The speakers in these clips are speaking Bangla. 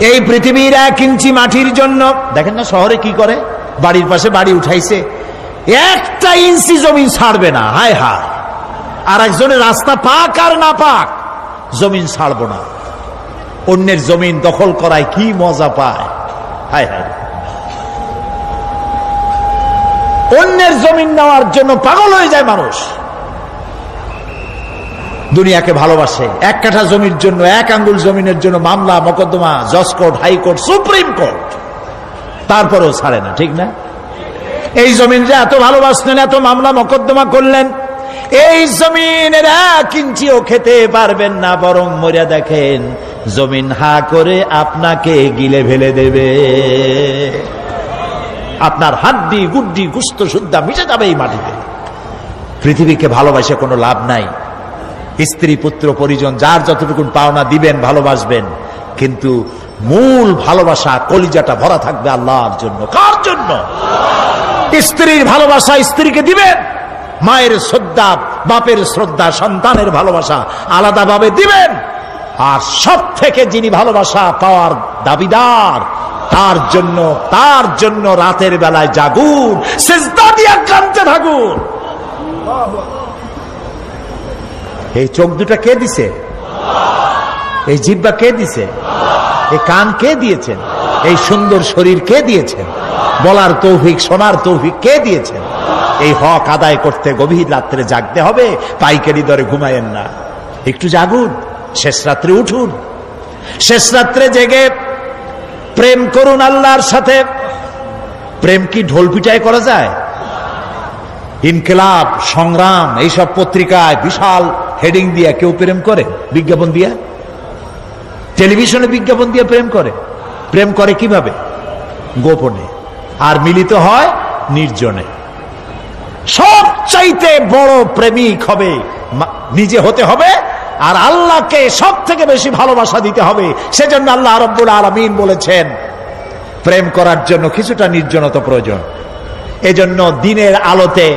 এই পৃথিবীর 1 ইঞ্চি মাটির জন্য দেখেন না শহরে কি করে, বাড়ির পাশে বাড়ি উঠাইছে, 1টা ইঞ্চি জমি ছাড়বে না। হায় হায়, আর একজনের রাস্তা পাক আর না পাক, জমিন ছাড়বো না। অন্যের জমিন দখল করায় কি মজা পায়। হায় হায়, অন্যের জমিন নেওয়ার জন্য পাগল হয়ে যায় মানুষ। দুনিয়াকে ভালোবাসে, 1 কাঠা জমির জন্য, 1 আঙ্গুল জমিনের জন্য মামলা মোকদ্দমা, জজ কোর্ট, হাইকোর্ট, সুপ্রিম কোর্ট, তারপরেও ছাড়ে না। ঠিক না? এই জমিনটা এত ভালোবাসলেন, এত মামলা মোকদ্দমা করলেন, এই জমিনের 1 ইঞ্চিও খেতে পারবেন না, বরং মরিয়া দেখেন জমিন হা করে আপনাকে গিলে ফেলে দেবে। আপনার হাড্ডি গুড্ডি গুস্ত সুদ্ধা মিশে যাবে এই মাটিতে। পৃথিবীকে ভালোবাসে কোনো লাভ নাই। স্ত্রী পুত্র পরিজন যার যতটুকু পাওনা দিবেন, ভালোবাসবেন, কিন্তু মূল ভালোবাসা কলিজাটা ভরা থাকবে আল্লাহর জন্য। কার জন্য? স্ত্রীর ভালোবাসা স্ত্রীকে দিবেন, মায়ের শ্রদ্ধা, বাপের শ্রদ্ধা, সন্তানের ভালোবাসা আলাদাভাবে দিবেন। আর সব থেকে যিনি ভালোবাসা পাওয়ার দাবিদার, তার জন্য রাতের বেলায় জাগুন, সিজদা দিয়ে কাঁদতে থাকুন। এই চোখ দুটা কে দিছে? এই জিহ্বা কে দিছে? এই কান কে দিয়েছেন? এই সুন্দর শরীর কে দিয়েছেন? বলার তৌফিক, শোনার তৌফিক কে দিয়েছেন? এই হক আদায় করতে গভীর রাত্রে জাগতে হবে, পাইকারি দরে ঘুমায়েন না, একটু জাগুন, শেষ রাত্রে উঠুন, শেষ রাত্রে জেগে প্রেম করুন আল্লাহর সাথে। প্রেম কি ঢোল পিটায় করা যায়? ইনকিলাব, সংগ্রাম, এইসব পত্রিকায় বিশাল হেডিং দিয়ে কেউ প্রেম করে? বিজ্ঞাপন দিয়ে, টেলিভিশনে বিজ্ঞাপন দিয়ে প্রেম করে। প্রেম করে কিভাবে? গোপনে, আর মিলিত হয় নির্জনে। সবচাইতে বড় প্রেমিক হবে নিজে হতে হবে, আর আল্লাহকে সব থেকে বেশি ভালোবাসা দিতে হবে। সেজন্য আল্লাহ রাব্বুল আলামিন বলেছেন প্রেম করার জন্য কিছুটা নির্জনতা প্রয়োজন। এজন্য দিনের আলোতে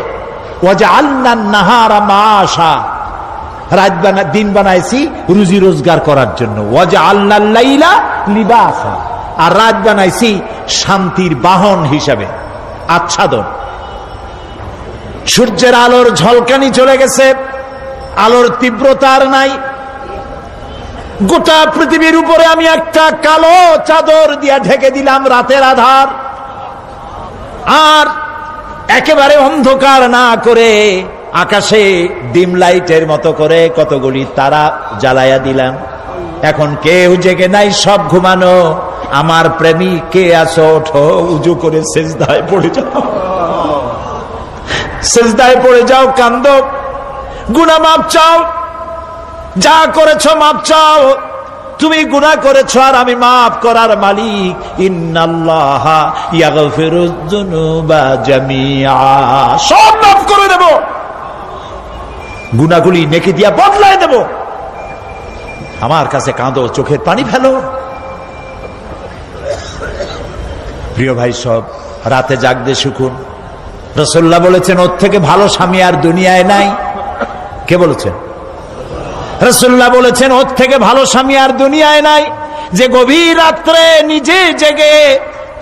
ওয়াজআলনান নাহারা মাআশা, দিন বানাইছি রুজি রোজগার করার জন্য। ওয়াজআলনাল লাইলা লিবাসা, আর রাত বানাইছি শান্তির বাহন হিসাবে, আচ্ছাদন। সূর্যের আলোর ঝলকানি চলে গেছে, আলোর তীব্রতা আর নাই। গোটা পৃথিবীর উপরে আমি একটা কালো চাদর দিয়া ঢেকে দিলাম রাতের আধার, আর একেবারে অন্ধকার না করে আকাশে ডিম লাইটের মতো করে কতগুলি তারা জ্বালায়া দিলাম। এখন কেউ জেগে নাই, সব ঘুমানো। আমার প্রেমিক কে আছো? ওঠো, উজু করে সিজদায় পড়ে যাও, সিজদায় পড়ে যাও, কান্দো, গুনাহ মাপ চাও, যা করেছো মাপ চাও। তুমি গুনাহ করেছো আর আমি মাফ করার মালিক। ইন্নাল্লাহা ইয়াগফিরুয যুনুবা জামিআ, সব মাফ করে দেব, গুনাহগুলি নেকি দিয়া বদলায় দেব। আমার কাছে কাঁদো, চোখের পানি ফেলো। প্রিয় ভাই, সব রাতে জাগতে শিখুন। রাসূলুল্লাহ বলেছেন ওর থেকে ভালো স্বামী আর দুনিয়ায় নাই। কে বলেছেন? রাসূলুল্লাহ বলেছেন ওর থেকে ভালো স্বামী আর দুনিয়ায় নাই, যে গভীর রাত্রে নিজে জেগে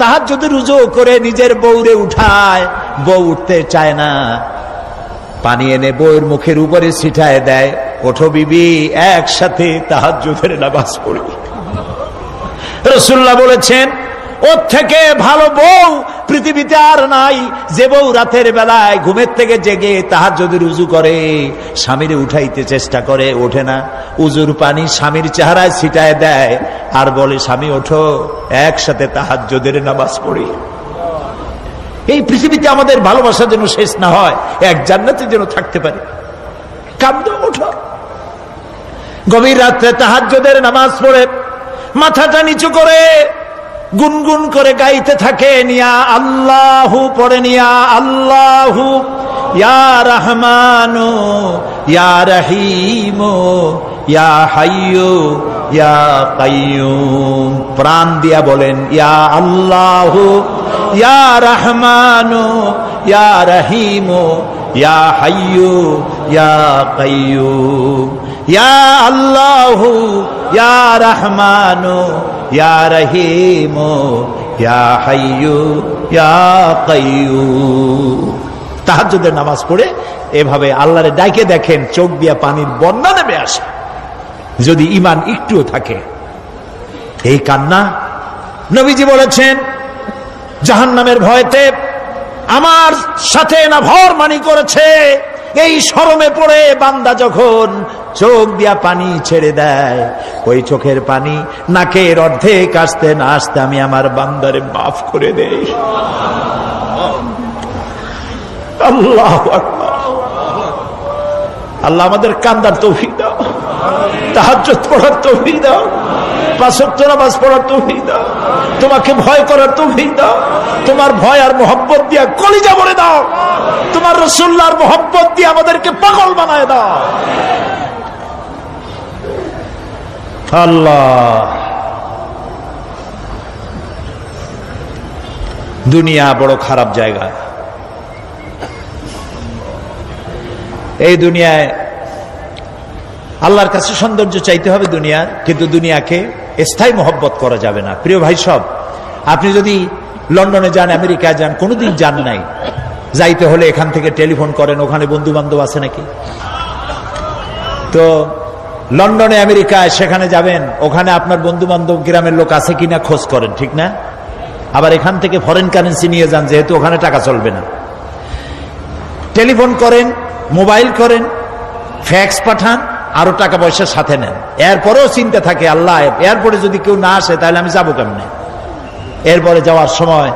তাহাজ্জুদের রুজু করে নিজের বউরে উঠায়। বউ উঠতে চায় না, পানি এনে বউয়ের মুখের উপরে ছিটায় দেয়, ওঠো বিবি, একসাথে তাহাজ্জুদের নামাজ পড়ি। রাসূলুল্লাহ বলেছেন ওর থেকে ভালো বউ পৃথিবীতে আর নাই, যে বউ রাতের বেলায় ঘুমের থেকে জেগে তাহাজ্জুদের উযু করে, স্বামীরে উঠাইতে চেষ্টা করে, ওঠে না, উযুর পানি স্বামীর চেহারায় ছিটায় দেয় আর বলে স্বামী ওঠো, একসাথে তাহাজ্জুদের নামাজ পড়ি। এই পৃথিবীতে আমাদের ভালোবাসা যেন শেষ না হয়, এক জান্নাতে যেন থাকতে পারে। কাঁদো, ওঠো, গভীর রাত্রে তাহাজ্জুদের নামাজ পড়ে মাথাটা নিচু করে গুনগুন করে গাইতে থাকেন, ইয়া আল্লাহু পড়েন, ইয়া আল্লাহু, ইয়া রহমানু, ইয়া রহিমু, ইয়া হাইয়ু, ইয়া কাইয়ুম। প্রাণ দিয়া বলেন ইয়া আল্লাহু, ইয়া রহমানু, ইয়া রহিমু, ইয়া হাইয়ু, ইয়া কাইয়ুম। ইয়া আল্লাহু, ইয়া রহমানু, ইয়া রহিম ইয়া হাইয়্যু ইয়া কাইয়্যুম। তাহাজ্জুদের নামাজ পড়ে এভাবে আল্লাহরে ডাকে দেখেন, চোখ দিয়া পানির বন্যা নেমে আসে যদি ঈমান একটুও থাকে। এই কান্না নবীজি বলেছেন জাহান্নামের ভয়তে আমার সাথে না ভরমানি করেছে। এই শরমে পড়ে বান্দা যখন চোখ দিয়া পানি ছেড়ে দেয়, ওই চোখের পানি নাকের অর্ধেক আসতে না আসতে আমি আমার বান্দারে মাফ করে দেই। আল্লাহু আকবার। আল্লাহ আমাদের কান্দার তৌফিক দাও, তাহাজ্জুদ পড়ার তৌফিক দাও, পাঁচ ওয়াক্ত নামাজ পড়ার তৌফিক দাও, তোমাকে ভয় করার তৌফিক দাও, তোমার ভয় আর মোহব্বত দিয়া কলিজা ভরে দাও, তোমার রাসূলুল্লাহর মোহব্বত দিয়ে আমাদেরকে পাগল বানায় দাও। আল্লাহ, দুনিয়া বড় খারাপ জায়গা। এই দুনিয়ায় আল্লাহর কাছে সৌন্দর্য চাইতে হবে দুনিয়ার, কিন্তু দুনিয়াকে স্থায়ী মোহব্বত করা যাবে না। প্রিয় ভাই সব, আপনি যদি লন্ডনে যান, আমেরিকায় যান, কোনোদিন যান নাই, যাইতে হলে এখান থেকে টেলিফোন করেন, ওখানে বন্ধু বান্ধব আছে নাকি? তো লন্ডনে আমেরিকায় সেখানে যাবেন, ওখানে আপনার বন্ধু বান্ধব গ্রামের লোক আছে কিনা খোঁজ করেন, ঠিক না? আবার এখান থেকে ফরেন কারেন্সি নিয়ে যান, যেহেতু ওখানে টাকা চলবে না। টেলিফোন করেন, মোবাইল করেন, ফ্যাক্স পাঠান, আরো টাকা পয়সা সাথে নেন। এরপরেও চিন্তা থাকে, আল্লাহ এরপরে যদি কেউ না আসে তাহলে আমি যাবো কেমনে? এরপরে যাওয়ার সময়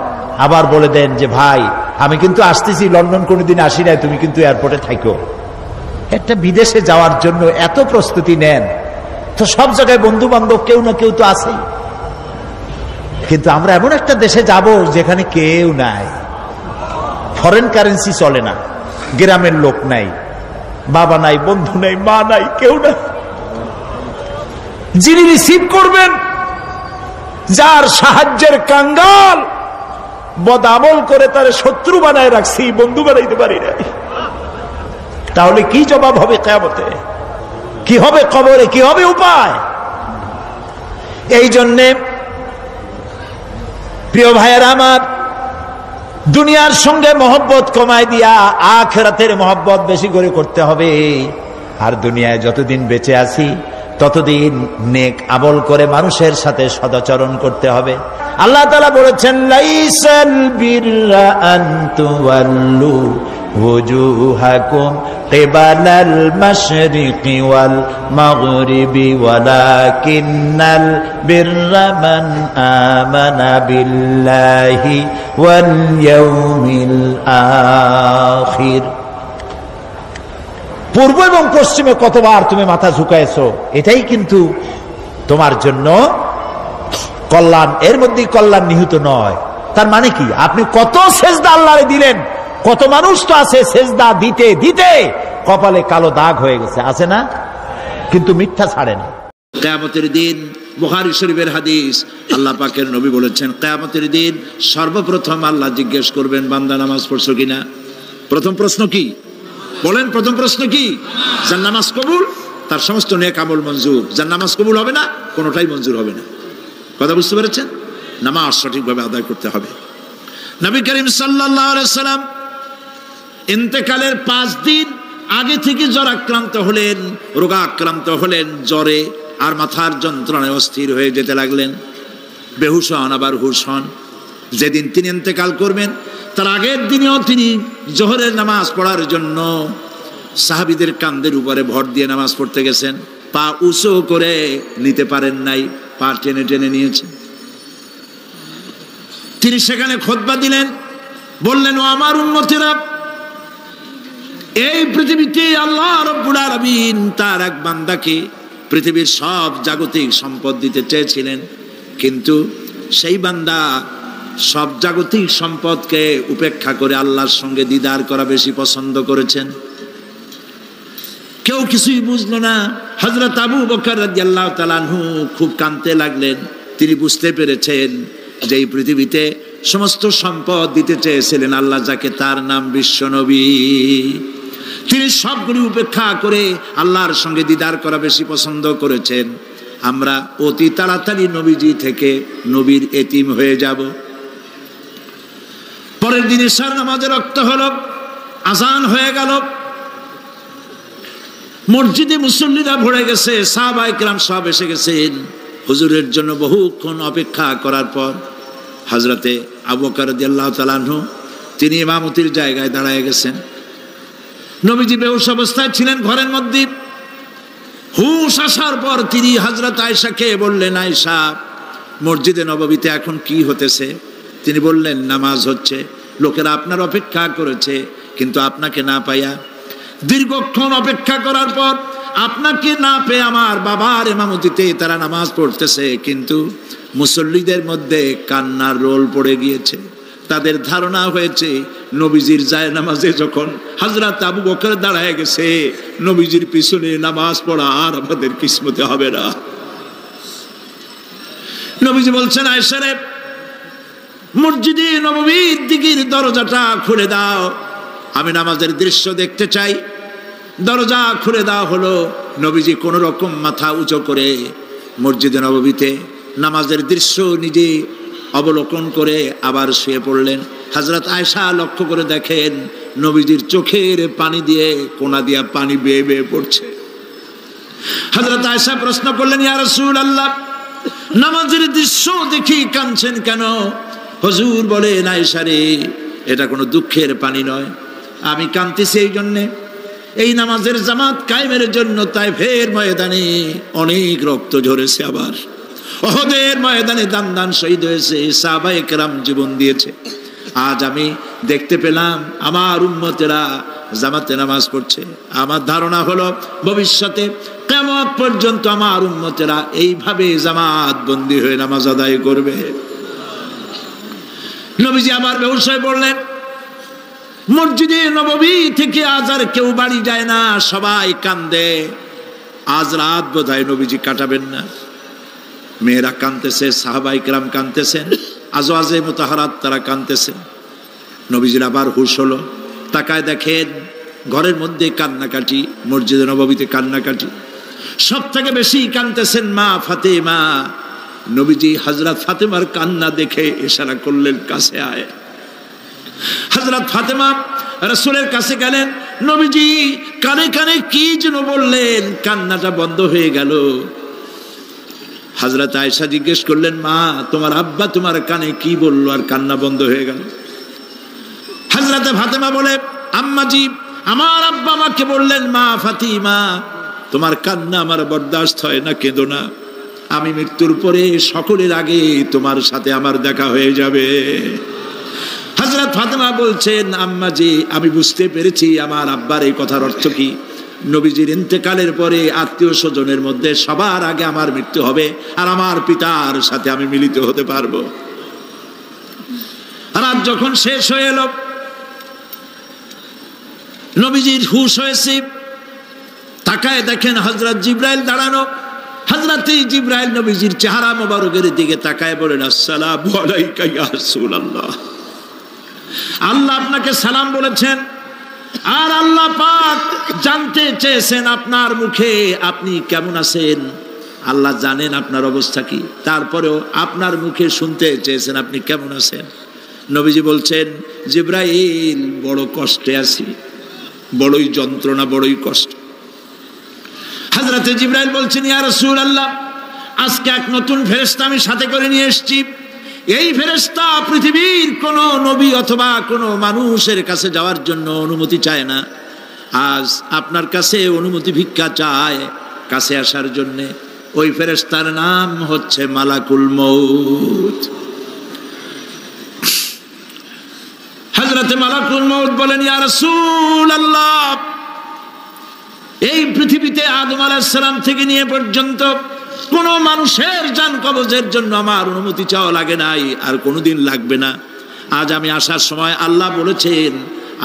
আবার বলে দেন যে ভাই আমি কিন্তু আসতেছি, লন্ডন কোনোদিন আসি নাই, তুমি কিন্তু এয়ারপোর্টে থাকো। একটা বিদেশে যাওয়ার জন্য এত প্রস্তুতি নেন, তো সব জায়গায় বন্ধু বান্ধব কেউ না কেউ তো আছেই। কিন্তু আমরা এমন একটা দেশে যাব যেখানে কেউ নাই, ফরেন কারেন্সি চলে না, গ্রামের লোক নাই, বাবা নাই, বন্ধু নাই, মা নাই, কেউ নাই। যিনি রিসিভ করবেন, যার সাহায্যের কাঙ্গাল, বদামল করে তার শত্রু বানায় রাখছি, বন্ধু বানাইতে পারি নাই। তাহলে কি জবাব হবে কিয়ামতে? কি হবে কবরে? কি হবে উপায়? এই জন্যে প্রিয় ভাইয়েরা আমার, দুনিয়ার সঙ্গে মহব্বত কমায় দিয়া আখিরাতের মহব্বত বেশি করে করতে হবে। আর দুনিয়ায় যতদিন বেঁচে আছি ততদিন নেক আমল করে মানুষের সাথে সদাচরণ করতে হবে। আল্লাহ তাআলা বলেছেন, লাইসাল বিররা আন তুওয়াল্লু ওয়াজুহাকুম কিবালাল মাশরিকি ওয়াল মাগরিবি ওয়ালাকিন্নাল বিররা মান আমানা বিল্লাহি ওয়াল ইয়াউমিল আখির। পূর্ব এবং পশ্চিমে কতবার তুমি মাথা ঝুঁকাইছো, এটাই কিন্তু তোমার জন্য কল্যাণ। এর মধ্যে কল্যাণ নিহিত নয়। তার মানে কি? আপনি কত সেজদা আল্লাহরে দিলেন, কত মানুষ তো আছে সেজদা দিতে দিতে কপালে কালো দাগ হয়ে গেছে, আছে না? কিন্তু মিথ্যা ছাড়ে না। কিয়ামতের দিন, বুখারী শরীফের হাদিস, আল্লাহ পাকের নবী বলেছেন, কিয়ামতের দিন সর্বপ্রথম আল্লাহ জিজ্ঞেস করবেন, বান্দা নামাজ পড়ছো কিনা? প্রথম প্রশ্ন কি বলেন? প্রথম প্রশ্ন কি? যার নামাজ কবুল, তার সমস্ত নেক আমল মঞ্জুর। যার নামাজ কবুল হবে না, কোনোটাই মঞ্জুর হবে না। কথা বুঝতে পেরেছেন? নামাজ সঠিকভাবে আদায় করতে হবে। নবী করিম সাল্লাল্লাহু আলাইহি সাল্লাম ইন্তেকালের 5 দিন আগে থেকে জ্বরাক্রান্ত হলেন, রোগাক্রান্ত হলেন, জ্বরে আর মাথার যন্ত্রণায় অস্থির হয়ে যেতে লাগলেন, বেহুশ হন, আবার হুশ হন। যেদিন তিনি ইন্তেকাল করবেন তার আগের দিনেও তিনি জোহরের নামাজ পড়ার জন্য সাহাবীদের কাঁধের উপরে ভর দিয়ে নামাজ পড়তে গেছেন। পা উঁচু করে নিতে পারেন নাই, পা টেনে টেনে নিয়েছেন। তিনি সেখানে খুতবা দিলেন, বললেন, ও আমার উম্মতেরা, এই পৃথিবীতে আল্লাহ রাব্বুল আলামিন তার এক বান্দাকে পৃথিবীর সব জাগতিক সম্পদ দিতে চেয়েছিলেন, কিন্তু সেই বান্দা সব জাগতিক সম্পদকে উপেক্ষা করে আল্লাহর সঙ্গে দিদার করা বেশি পছন্দ করেছেন। কেউ কিছুই বুঝলো না। হযরত আবু বকর রাদিয়াল্লাহু তাআলা আনহু খুব কাঁদতে লাগলেন। তিনি বুঝতে পেরেছেন যে এই পৃথিবীতে সমস্ত সম্পদ দিতে চেয়েছিলেন আল্লাহ, যাকে তার নাম বিশ্বনবী, তিনি সবগুলি উপেক্ষা করে আল্লাহর সঙ্গে দিদার করা বেশি পছন্দ করেছেন। আমরা অতি তাড়াতাড়ি নবীজি থেকে নবীর এতিম হয়ে যাব। পরের দিন ইশার নামাজের রক্ত হলো, আজান হয়ে গেল, মসজিদে মুসল্লিরা ভরে গেছে, সাহাবায়ে কেরাম সব এসে গেছেন। হুজুরের জন্য বহুক্ষণ অপেক্ষা করার পর হযরতে আবু বকর রাদিয়াল্লাহু তাআলা আনহু তিনি ইমামতির জায়গায় দাঁড়ায় গেছেন। নবীজি বেহুশ অবস্থায় ছিলেন ঘরের মধ্যে। হুশ আসার পর তিনি হযরত আয়েশাকে বললেন, আয়েশা, মসজিদে নববীতে এখন কি হতেছে? তিনি বললেন, নামাজ হচ্ছে, লোকেরা আপনার অপেক্ষা করেছে, কিন্তু আপনাকে না পাইয়া দীর্ঘক্ষণ অপেক্ষা করার পর আপনাকে না পেয়ে আমার বাবার ইমামতিতে তারা নামাজ পড়তেছে, কিন্তু মুসল্লিদের মধ্যে কান্নার রোল পড়ে গিয়েছে। তাদের ধারণা হয়েছে নবীজির জায়নামাজে যখন হযরত আবু বকর দাঁড়ায় গেছে, নবীজির পিছনে নামাজ পড়া আর আমাদের কিসমতে হবে না। নবীজি বলছেন, আয়েশা রে, মসজিদে নববীর দিকের দরজাটা খুলে দাও, আমি নামাজের দৃশ্য দেখতে চাই। দরজা খুলে দেওয়া হলো। নবীজি কোন রকম মাথা উঁচু করে মসজিদে নববীতে নামাজের দৃশ্য নিজে অবলোকন করে আবার শুয়ে পড়লেন। হযরত আয়েশা লক্ষ্য করে দেখেন নবীজির চোখের পানি দিয়ে কোনা দিয়া পানি বেয়ে বেয়ে পড়ছে। হযরত আয়েশা প্রশ্ন করলেন, ইয়া রাসূলুল্লাহ, নামাজের দৃশ্য দেখি কাঁদছেন কেন? হুজুর বলেন, আয়েশা রে, এটা কোনো দুঃখের পানি নয়, আমি কাঁদতেছি এই জন্যে, এই নামাজের জামাত কায়েমের জন্য তায়েফের ময়দানে অনেক রক্ত ঝরেছে, আবার উহুদের ময়দানে দান দান শহীদ হয়েছে, সাহাবায়ে কেরাম জীবন দিয়েছে। আজ আমি দেখতে পেলাম আমার উম্মতেরা জামাতে নামাজ পড়ছে। আমার ধারণা হলো ভবিষ্যতে কিয়ামত পর্যন্ত আমার উম্মতেরা এইভাবে জামাত বন্দী হয়ে নামাজ আদায় করবে। নবীজি আবার বেহুশ হয়ে পড়লেন। মসজিদে নববী থেকে আজ আর কেউ বাড়ি যায় না, সবাই কান্দে। আজ রাত বোধহয় নবীজি কাটাবেন না। মেয়েরা কাঁদতেছে, সাহাবায়ে কেরাম কাঁদতেছেন, আজওয়াজে মুতাহারাত তারা কাঁদতেছেন। নবীজির আবার হুশ হলো, তাকায় দেখেন ঘরের মধ্যে কান্নাকাটি, মসজিদে নববীতে কান্নাকাটি। সব থেকে বেশি কাঁদতেছেন মা ফাতেমা। নবীজি হযরত ফাতেমার কান্না দেখে ইশারা করলেন, কাছে আয়। হযরত ফাতেমা রাসূলের কাছে গেলেন। নবীজি কানে কানে কি যেন বললেন, কান্নাটা বন্ধ হয়ে গেল। হযরত আয়েশা জিজ্ঞেস করলেন, মা, তোমার আব্বা তোমার কানে কি বললো আর কান্না বন্ধ হয়ে গেল? হযরত ফাতেমা বলে, আম্মাজি, আমার আব্বা আমাকে বললেন, মা ফাতিমা, তোমার কান্না আমার বরদাস্ত হয় না, কেঁদো না, আমি মৃত্যুর পরে সকলের আগে তোমার সাথে আমার দেখা হয়ে যাবে। হযরত ফাতেমা বলছেন, আম্মাজি, আমি বুঝতে পেরেছি আমার আব্বার এই কথার অর্থ কি। নবীজির ইন্তেকালের পরে আত্মীয় স্বজনের মধ্যে সবার আগে আমার মৃত্যু হবে, আর আমার পিতার সাথে আমি মিলিত হতে পারবো। রাত যখন শেষ হয়ে এলো, নবীজির হুশ হয়েছে। তাকায় দেখেন হযরত জিবরাইল দাঁড়ানো। হযরত জিবরাইল নবীজির চেহারা মোবারকের দিকে তাকায় বলেন, আসসালামু আলাইকা ইয়া রাসূলুল্লাহ। আল্লাহ আপনাকে সালাম বলেছেন, আর আল্লাহ পাক জানতে চেয়েছেন আপনার মুখে আপনি কেমন আছেন। আল্লাহ জানেন আপনার অবস্থা কি, তারপরেও আপনার মুখে শুনতে চেয়েছেন আপনি কেমন আছেন। নবীজি বলছেন, জিবরাইল, বড় কষ্টে আছি, বড়ই যন্ত্রণা, বড়ই কষ্ট। হযরতে জিবরাইল বলছেন, ইয়া রাসূলুল্লাহ, আজকে এক নতুন ফেরেশতা আমি সাথে করে নিয়ে এসেছি। এই ফেরেশতা পৃথিবীর কোন নবী অথবা কোন মানুষের কাছে যাওয়ার জন্য অনুমতি চায় না। আজ আপনার কাছে অনুমতি ভিক্ষা চায় কাছে আসার জন্য। ওই ফেরেশতার নাম হচ্ছে মালাকুল মউত। হযরতে মালাকুল মউত বলেন, ইয়া রাসূলুল্লাহ, এই পৃথিবীতে আদম আলাইহিস সালাম থেকে নিয়ে পর্যন্ত কোন মানুষের জান কবজের জন্য আমার অনুমতি চাওয়া লাগে নাই, আর কোনোদিন লাগবে না। আজ আমি আসার সময় আল্লাহ বলেছেন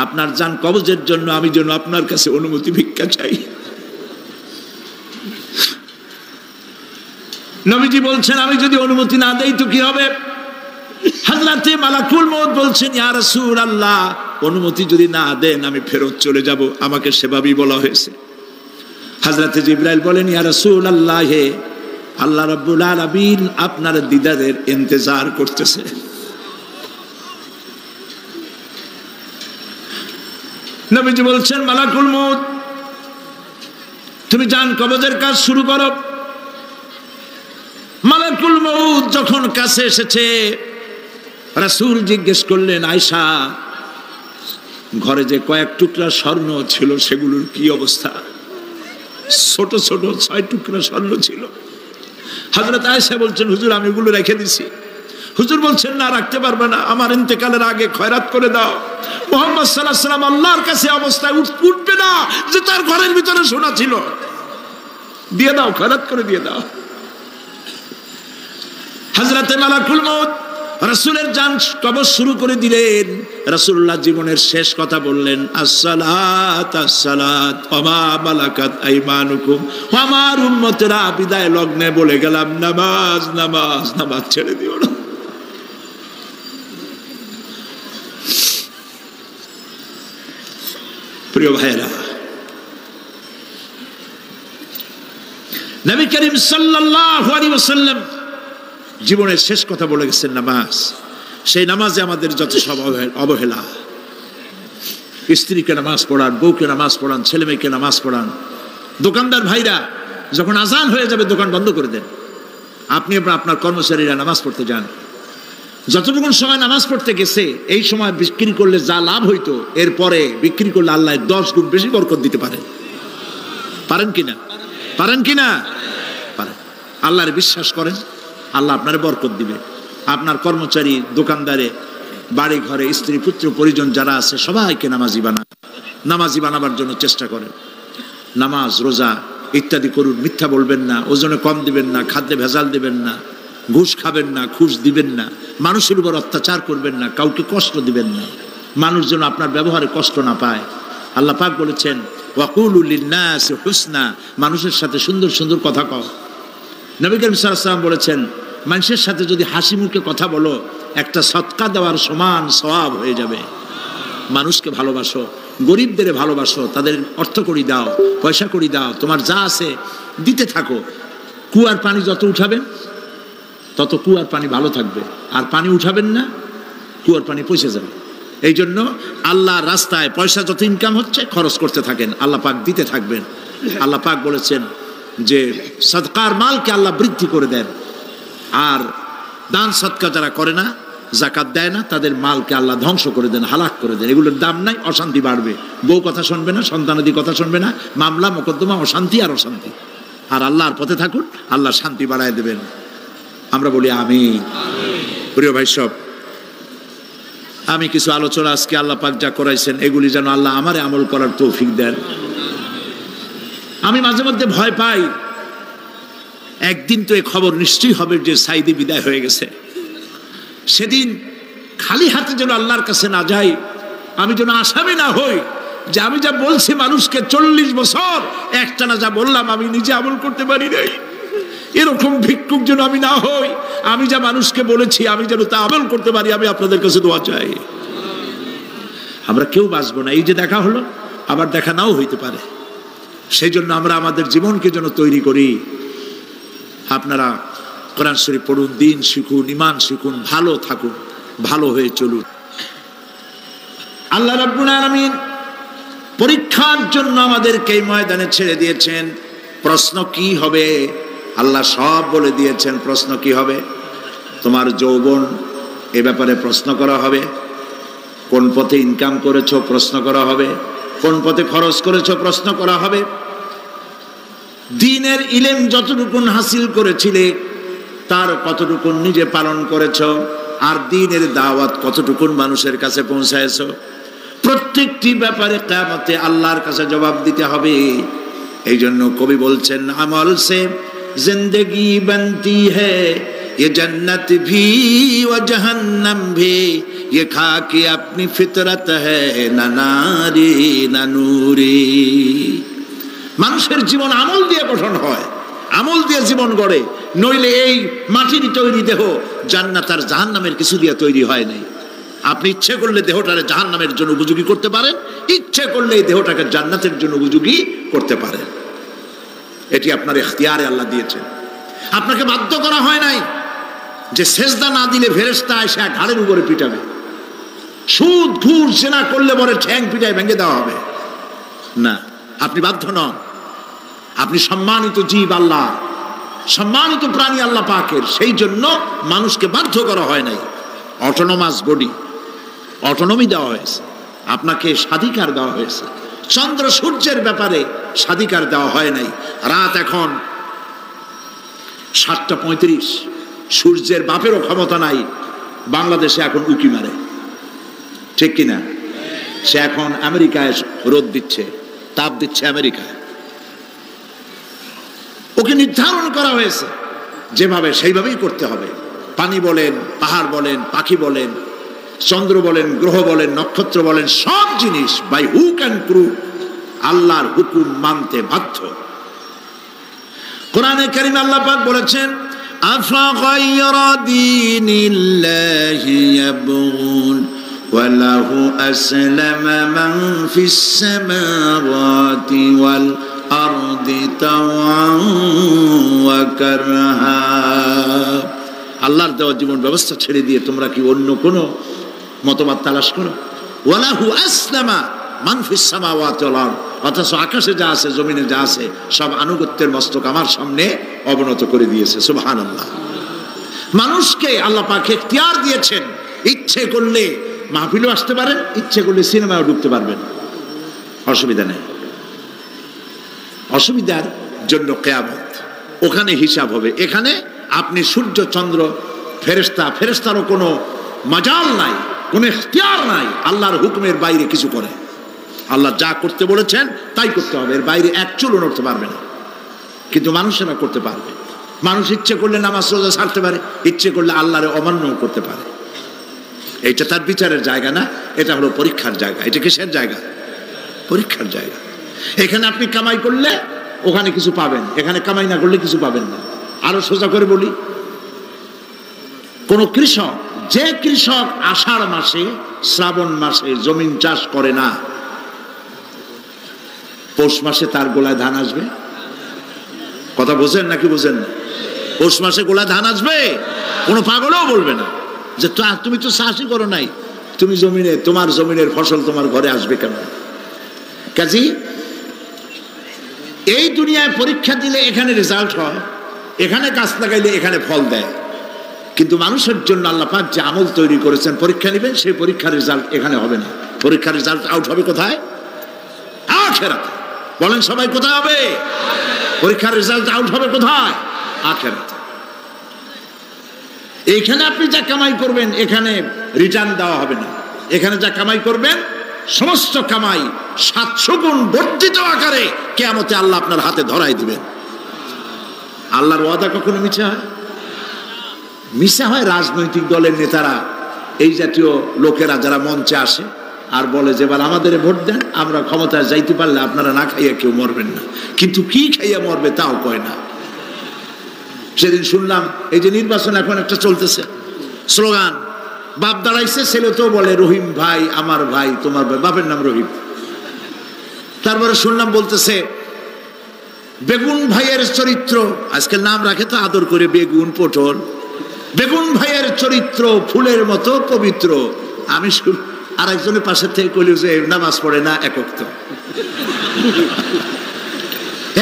আপনার জান কবজের জন্য আমি যেন আপনার কাছে অনুমতি ভিক্ষা চাই। নবীজি বলছেন, আমি যদি অনুমতি না দেই তো কি হবে? হযরতে মালাকুল মউত বলছেন, ইয়া রাসূলুল্লাহ, অনুমতি যদি না দেন আমি ফেরত চলে যাব, আমাকে সেভাবেই বলা হয়েছে। হযরতে জিবরাইল বলেন, ইয়া রাসূলুল্লাহ, আল্লাহ রাব্বুল আলামিন আপনার দিদারের ইন্তজার করতেছে। নবীজি বলছেন, মালাকুল মউত তুমি জান কবজের কাজ শুরু করো। মালাকুল মউত যখন কাছে এসেছে, রাসূল জিজ্ঞেস করলেন, আয়েশা ঘরে যে কয়েক টুকরা স্বর্ণ ছিল সেগুলোর কি অবস্থা? ছোট ছোট 6 টুকরা স্বর্ণ ছিল। হযরত আয়েশা বলছেন, হুজুর আমি এগুলো রেখে দিছি। হুজুর বলছেন, না রাখতে পারবে না, আমার ইন্তেকালের আগে খয়রাত করে দাও। মুহাম্মদ সাল্লাল্লাহু আলাইহি ওয়াসাল্লাম আল্লাহর কাছে অবস্থায় উঠবে না যে তার ঘরের ভিতরে সোনা ছিল, দিয়ে দাও, খয়রাত করে দিয়ে দাও। হযরতে মালাকুল মউত রাসূলের জান কবজ শুরু করে দিলেন। রাসূলুল্লাহ জীবনের শেষ কথা বললেন, আসসালাত আসসালাত ওয়া মা মালাকাত আইমানুকুম। আমার উম্মতেরা বিদায় লগ্নে বলে গেলাম, নামাজ নামাজ নামাজ ছেড়ে দিও না। প্রিয় ভাইরা, নবী করিম সাল্লাল্লাহু আলাইহি ওয়াসাল্লাম জীবনের শেষ কথা বলে গেছেন নামাজ। সেই নামাজে আমাদের যত সব অবহেলা, স্ত্রীকে নামাজ পড়ান, বউকে নামাজ পড়ান, ছেলে মেয়েকে নামাজ পড়ান। দোকানদার ভাইরা যখন আজান হয়ে যাবে দোকান বন্ধ করে দেন, আপনি আপনার কর্মচারীরা নামাজ পড়তে যান। যতটুকু সময় নামাজ পড়তে গেছে এই সময় বিক্রি করলে যা লাভ হইতো, এরপরে বিক্রি করলে আল্লাহ 10 গুণ বেশি বরকত দিতে পারেন। পারেন কিনা? পারেন কিনা? পারেন। আল্লাহর বিশ্বাস করেন, আল্লাহ আপনার বরকত দিবে। আপনার কর্মচারী, দোকানদারে, বাড়ি ঘরে স্ত্রী পুত্র পরিজন যারা আছে সবাইকে নামাজি বানাবার জন্য চেষ্টা করেন। নামাজ রোজা ইত্যাদি করুন। মিথ্যা বলবেন না, ওজনে কম দিবেন না, খাদ্যে ভেজাল দিবেন না, ঘুষ খাবেন না, ঘুষ দিবেন না, মানুষের উপর অত্যাচার করবেন না, কাউকে কষ্ট দিবেন না, মানুষ যেন আপনার ব্যবহারে কষ্ট না পায়। আল্লাহ পাক বলেছেন, ওয়াকুলু লিন্নাসি হুসনা, মানুষের সাথে সুন্দর সুন্দর কথা কও। নবী করিম সাল্লাল্লাহু আলাইহি ওয়াসাল্লাম বলেছেন, মানুষের সাথে যদি হাসি মুখে কথা বলো একটা সদকা দেওয়ার সমান সওয়াব হয়ে যাবে। মানুষকে ভালোবাসো, গরিবদের ভালোবাসো, তাদের অর্থ করি দাও, পয়সা করি দাও, তোমার যা আছে দিতে থাকো। কুয়ার পানি যত উঠাবেন তত কুয়ার পানি ভালো থাকবে, আর পানি উঠাবেন না কুয়ার পানি পচে যাবে। এই জন্য আল্লাহর রাস্তায় পয়সা যত ইনকাম হচ্ছে খরচ করতে থাকেন, আল্লাহ পাক দিতে থাকবেন। আল্লাহ পাক বলেছেন যে সদকার মালকে আল্লাহ বৃদ্ধি করে দেন, আর দান সদকা যারা করে না, যাকাত দেয় না, তাদের মালকে আল্লাহ ধ্বংস করে দেন, হালাক করে দেন। এগুলোর দাম নাই, অশান্তি বাড়বে, বউ কথা শুনবে না, সন্তানাদি কথা শুনবে না, মামলা মোকদ্দমা, অশান্তি আর অশান্তি। আর আল্লাহর পথে থাকুন, আল্লাহ শান্তি বাড়ায় দেবেন। আমরা বলি আমিন। প্রিয় ভাই সব, আমি কিছু আলোচনা আজকে আল্লাহ পাক যা করাইছেন এগুলি যেন আল্লাহ আমারে আমল করার তৌফিক দেন। আমি মাঝে মধ্যে ভয় পাই, একদিন তো এই খবর নিশ্চয়ই হবে যে সাইদি বিদায় হয়ে গেছে। সেদিন খালি হাতে যেন আল্লাহর কাছে না যাই, আমি যেন আসামি না হই যে আমি যা বলছি মানুষকে 40 বছর একটানা যা বললাম আমি নিজে আমল করতে পারি নাই। এরকম ভিক্ষুক যেন আমি না হই, আমি যা মানুষকে বলেছি আমি যেন তা আমল করতে পারি। আমি আপনাদের কাছে দোয়া চাই। আমরা কেউ বাঁচবো না, এই যে দেখা হলো আবার দেখা নাও হইতে পারে। সেই জন্য আমরা আমাদের জীবনকে যেন তৈরি করি। আপনারা কোরআন শরীফ পড়ুন, দিন শিখুন, ঈমান শিখুন, ভালো থাকুন, ভালো হয়ে চলুন। আল্লাহ রাব্বুল আলামিন পরীক্ষার জন্য আমাদেরকে এই ময়দানে ছেড়ে দিয়েছেন। প্রশ্ন কি হবে আল্লাহ সব বলে দিয়েছেন। প্রশ্ন কি হবে? তোমার যৌবন, এ ব্যাপারে প্রশ্ন করা হবে। কোন পথে ইনকাম করেছো প্রশ্ন করা হবে। কোন পথে খরচ করেছো প্রশ্ন করা হবে। দ্বীনের ইলম যতটুকুন হাসিল করেছিলে তার কতটুকুন নিজে পালন করেছো, আর দ্বীনের দাওয়াত কতটুকুন মানুষের কাছে পৌঁছায়ছো। প্রত্যেকটি ব্যাপারে কিয়ামতে আল্লাহর কাছে জবাব দিতে হবে। এই জন্য কবি বলছেন, আমল সে জিন্দেগি বনতি হ্যায় ये जन्नत भी व जहन्नम भी ये खाकी अपनी फितरत है ना नारी ना नूरी। মানুষের জীবন আমল দিয়ে গঠন হয়, আমল দিয়ে জীবন গড়ে, নইলে এই মাটির তৈরি দেহ জান্নাত আর জাহান্নামের কিছু দিয়ে তৈরি হয় নাই। আপনি ইচ্ছে করলে দেহটাকে জাহান্নামের জন্য উপযোগী করতে পারেন, ইচ্ছে করলে এই দেহটাকে জান্নাতের জন্য উপযোগী করতে পারেন। এটি আপনার ইখতিয়ারে আল্লাহ দিয়েছেন। আপনাকে বাধ্য করা হয় নাই যে সেজদা না দিলে ফেরেশতা এসে ঘাড়ের উপরে পিটাবে, সুদ ঘুষ জেনা করলে পরে ঠ্যাং পিটায় ভেঙে দেওয়া হবে না। আপনি বাধ্য নন। আপনি সম্মানিত জীব আল্লাহ, সম্মানিত প্রাণী আল্লাহ পাকের, সেই জন্য মানুষকে বাধ্য করা হয় নাই। অটোনোমাস বডি, অটোনমি দেওয়া হয়েছে, আপনাকে স্বাধিকার দেওয়া হয়েছে। চন্দ্র সূর্যের ব্যাপারে স্বাধিকার দেওয়া হয় নাই। রাত এখন 7:35, সূর্যের বাপেরও ক্ষমতা নাই বাংলাদেশে এখন উকি মারে, ঠিক কিনা? সে এখন আমেরিকায় রোদ দিচ্ছে, তাপ দিচ্ছে আমেরিকায়। ওকে নির্ধারণ করা হয়েছে যেভাবে, সেইভাবেই করতে হবে। পানি বলেন, পাহাড় বলেন, পাখি বলেন, চন্দ্র বলেন, গ্রহ বলেন, নক্ষত্র বলেন, সব জিনিস বাই হুক অ্যান্ড ক্রুক আল্লাহর হুকুম মানতে বাধ্য। কোরআনে কারীমে আল্লাহ পাক বলেছেন, আফাগায়রা দীনিল্লাহি ইয়াবগুন ওয়া লাহু আসলামা মান ফিস সামাওয়াতি ওয়াল আরদি তাওআন ওয়া কারহা। আল্লাহর দেওয়া জীবন ব্যবস্থা ছেড়ে দিয়ে তোমরা কি অন্য কোনো মতবাদ তালাশ করো? ওয়ালাহু আসলামা মান ফিস সামাওয়াতি ওয়াল আরদ, অথচ আকাশে যা আছে, জমিনে যা আছে, সব আনুগত্যের মস্তক আমার সামনে অবনত করে দিয়েছে। সুবহানাল্লাহ। মানুষকে আল্লাহ পাক ইখতিয়ার দিয়েছেন, ইচ্ছে করলে মাহফিলও আসতে পারেন, ইচ্ছে করলে সিনেমাও ঢুকতে পারবেন, অসুবিধা নেই। অসুবিধার জন্য কিয়ামত, ওখানে হিসাব হবে। এখানে আপনি সূর্য চন্দ্র ফেরেশতা, ফেরেশতারও কোনো মাজাল নাই, কোনো ইখতিয়ার নাই আল্লাহর হুকুমের বাইরে কিছু করে। আল্লাহ যা করতে বলেছেন তাই করতে হবে, এর বাইরে এক চুলও নড়তে পারবে না। কিন্তু মানুষেরা করতে পারবে। মানুষ ইচ্ছে করলে নামাজ রোজা ছাড়তে পারে, ইচ্ছে করলে আল্লাহরে অমান্য করতে পারে। এইটা তার বিচারের জায়গা না, এটা হলো পরীক্ষার জায়গা। এটা কিসের জায়গা? পরীক্ষার জায়গা। এখানে আপনি কামাই করলে ওখানে কিছু পাবেন, এখানে কামাই না করলে কিছু পাবেন না। আরো সোজা করে বলি, কোন কৃষক, যে কৃষক আষাঢ় মাসে শ্রাবণ মাসে জমিন চাষ করে না, পৌষ মাসে তার গোলায় ধান আসবে? কথা বোঝেন নাকি বোঝেন না? পৌষ মাসে গোলায় ধান আসবে? কোনো পাগলও বলবে না যে তুমি তো চাষই করো নাই, তুমি জমিনে, তোমার জমিনের ফসল তোমার ঘরে আসবে কেন? কাজী এই দুনিয়ায় পরীক্ষা দিলে এখানে রেজাল্ট হয়, এখানে গাছ লাগাইলে এখানে ফল দেয়। কিন্তু মানুষের জন্য আল্লাহ পাক যে আমল তৈরি করেছেন, পরীক্ষা নেবেন, সেই পরীক্ষার রেজাল্ট এখানে হবে না। পরীক্ষার রেজাল্ট আউট হবে কোথায়? আখিরাতে। বলেন সবাই, কোথায় হবে? পরীক্ষার রেজাল্ট আউট হবে কোথায়? আখিরাতে। এইখানে আপনি যা কামাই করবেন এখানে রিটার্ন দেওয়া হবে না। এখানে যা কামাই করবেন সমস্ত কামাই 700 গুণ বর্ধিত আকারে কিয়ামতে আল্লাহ আপনার হাতে ধরাই দিবেন। আল্লাহর ওয়াদা কখনো মিথ্যা হয়? মিথ্যা হয় রাজনৈতিক দলের নেতারা, এই জাতীয় লোকেরা যারা মঞ্চে আসে আর বলে যে এবার আমাদের ভোট দেন, আমরা ক্ষমতায় যাইতে পারলে আপনারা না খাইয়া কেউ মরবেন না। কিন্তু কি খাইয়া মরবে তাও কয় না। সেদিন শুনলাম এই যে নির্বাচন এখন একটা চলতেছে, স্লোগান বাপ দাঁড়াইছে, ছেলে তো বলে রহিম ভাই আমার ভাই, তোমার ভাই, বাপের নাম রহিম। তারপরে শুনলাম বলতেছে বেগুন ভাইয়ের চরিত্র, আজকে নাম রাখে তো আদর করে, বেগুন পটল, বেগুন ভাইয়ের চরিত্র ফুলের মতো পবিত্র। আমি আর একজনের পাশের থেকে কইল যে নামাজ পড়ে না, একক তো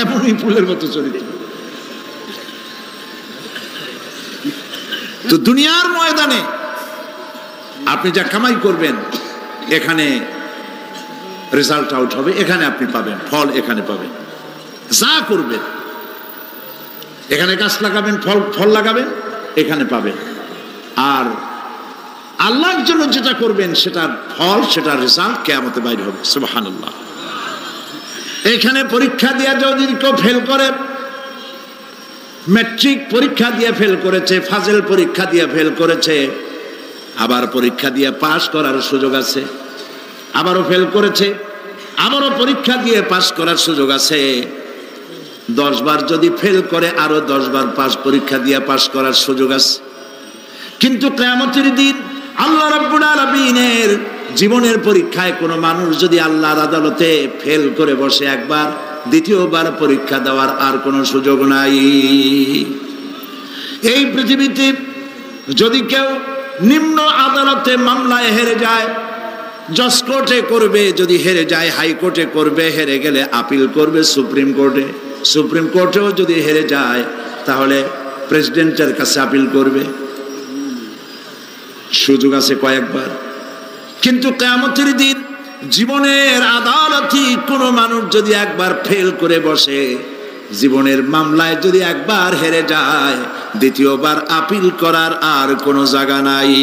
এমনই ফুলের মতো চরিত্র। তো দুনিয়ার ময়দানে আপনি যা কামাই করবেন এখানে রেজাল্ট আউট হবে, এখানে আপনি পাবেন ফল, এখানে পাবেন। যা করবেন এখানে গাছ লাগাবেন, ফল লাগাবেন, এখানে পাবেন। আর আল্লাহর জন্য যেটা করবেন সেটার ফল, সেটার রেজাল্ট কিয়ামতে বাইরে হবে। সুবহানাল্লাহ। এখানে পরীক্ষা দিয়ে যদি কেউ ফেল করে, ম্যাট্রিক পরীক্ষা দিয়ে ফেল করেছে, ফাজেল পরীক্ষা দিয়ে ফেল করেছে, আবার পরীক্ষা দিয়ে পাস করার সুযোগ আছে, আবারও ফেল করেছে, আবারও পরীক্ষা দিয়ে পাস করার সুযোগ আছে। 10 বার যদি ফেল করে আরো 10 বার পরীক্ষা দিয়ে পাস করার সুযোগ আছে। কিন্তু কিয়ামতের দিন আল্লাহ রাব্বুল আলামিনের জীবনের পরীক্ষায় কোনো মানুষ যদি আল্লাহর আদালতে ফেল করে বসে একবার, দ্বিতীয়বার পরীক্ষা দেওয়ার আর কোনো সুযোগ নাই। এই পৃথিবীতে যদি কেউ নিম্ন আদালতে মামলায় হেরে যায়, জজ কোর্টে করবে, যদি হেরে যায় হাইকোর্টে করবে, হেরে গেলে আপিল করবে সুপ্রিম কোর্টে, সুপ্রিম কোর্টেও যদি হেরে যায় তাহলে প্রেসিডেন্টের কাছে আপিল করবে। সুযোগ আছে কয়েকবার। কিন্তু কিয়ামতের দিন জীবনের আদালতে কোনো মানুষ যদি একবার ফেল করে বসে, জীবনের মামলায় যদি একবার হেরে যায়, দ্বিতীয়বার আপিল করার আর কোনো জায়গা নাই।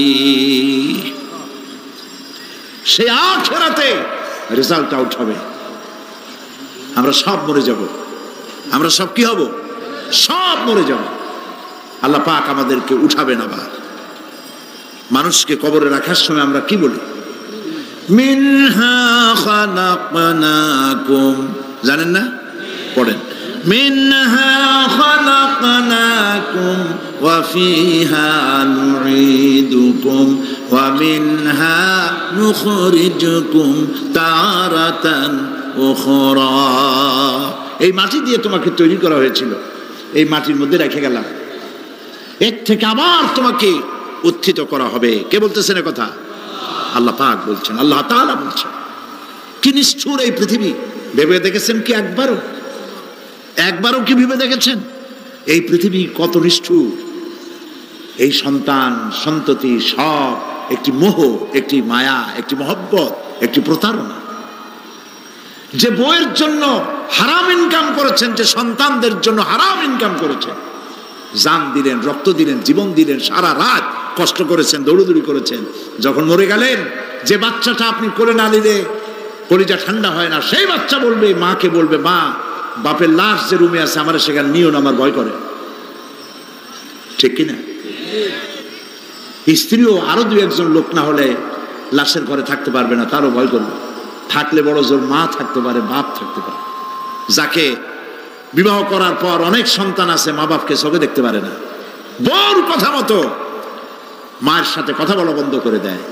সে আখিরাতে রেজাল্ট আউট হবে। আমরা সব মরে যাব, আমরা সব কি হব? সব মরে যাব। আল্লাহ পাক আমাদেরকে উঠাবেন আবার। মানুষকে কবরে রাখার সময় আমরা কি বলি? মিনহা খালাকনাকুম, জানেন না? পড়েন, মিনহা খালাকনাকুম ওয়া ফিহা নুঈদুকুম ওয়া মিনহা নুখরিজুকুম তারাতান উখরা। এই মাটি দিয়ে তোমাকে তৈরি করা হয়েছিল, এই মাটির মধ্যে রেখে গেলাম, এর থেকে আবার তোমাকে উত্থিত করা হবে। কে বলতেছেন এ কথা? আল্লাহ পাক বলছেন, আল্লাহ তাআলা বলছেন। কি নিষ্ঠুর এই পৃথিবী! ভেবে দেখেছেন কি একবারও কি ভেবে দেখেছেন এই পৃথিবী কত নিষ্ঠুর? এই সন্তান সন্ততি সব একটি মোহ, একটি মায়া, একটি মহব্বত, একটি প্রতারণা। যে বইয়ের জন্য হারাম ইনকাম করেছেন, যে সন্তানদের জন্য হারাম ইনকাম করেছেন, জান দিলেন, রক্ত দিলেন, জীবন দিলেন, সারা রাত কষ্ট করেছেন, দৌড়দৌড়ি করেছেন, যখন মরে গেলেন, যে বাচ্চাটা আপনি কোলে না নিলে কলিজা ঠান্ডা হয় না, সেই বাচ্চা বলবে, মাকে বলবে, মা বাপের লাশ যে রুমে আছে আমার সেখানে নিও না, আমার ভয় করে। ঠিক কিনা? স্ত্রীও আরো দু একজন লোক না হলে লাশের ঘরে থাকতে পারবে না, তারও ভয় করবে। থাকলে বড় জোর মা থাকতে পারে, বাপ থাকতে পারে। যাকে বিবাহ করার পর অনেক সন্তান আছে, মা বাপকে চোখে দেখতে পারে না, বড় কথা মতো মায়ের সাথে কথা বলা বন্ধ করে দেয়।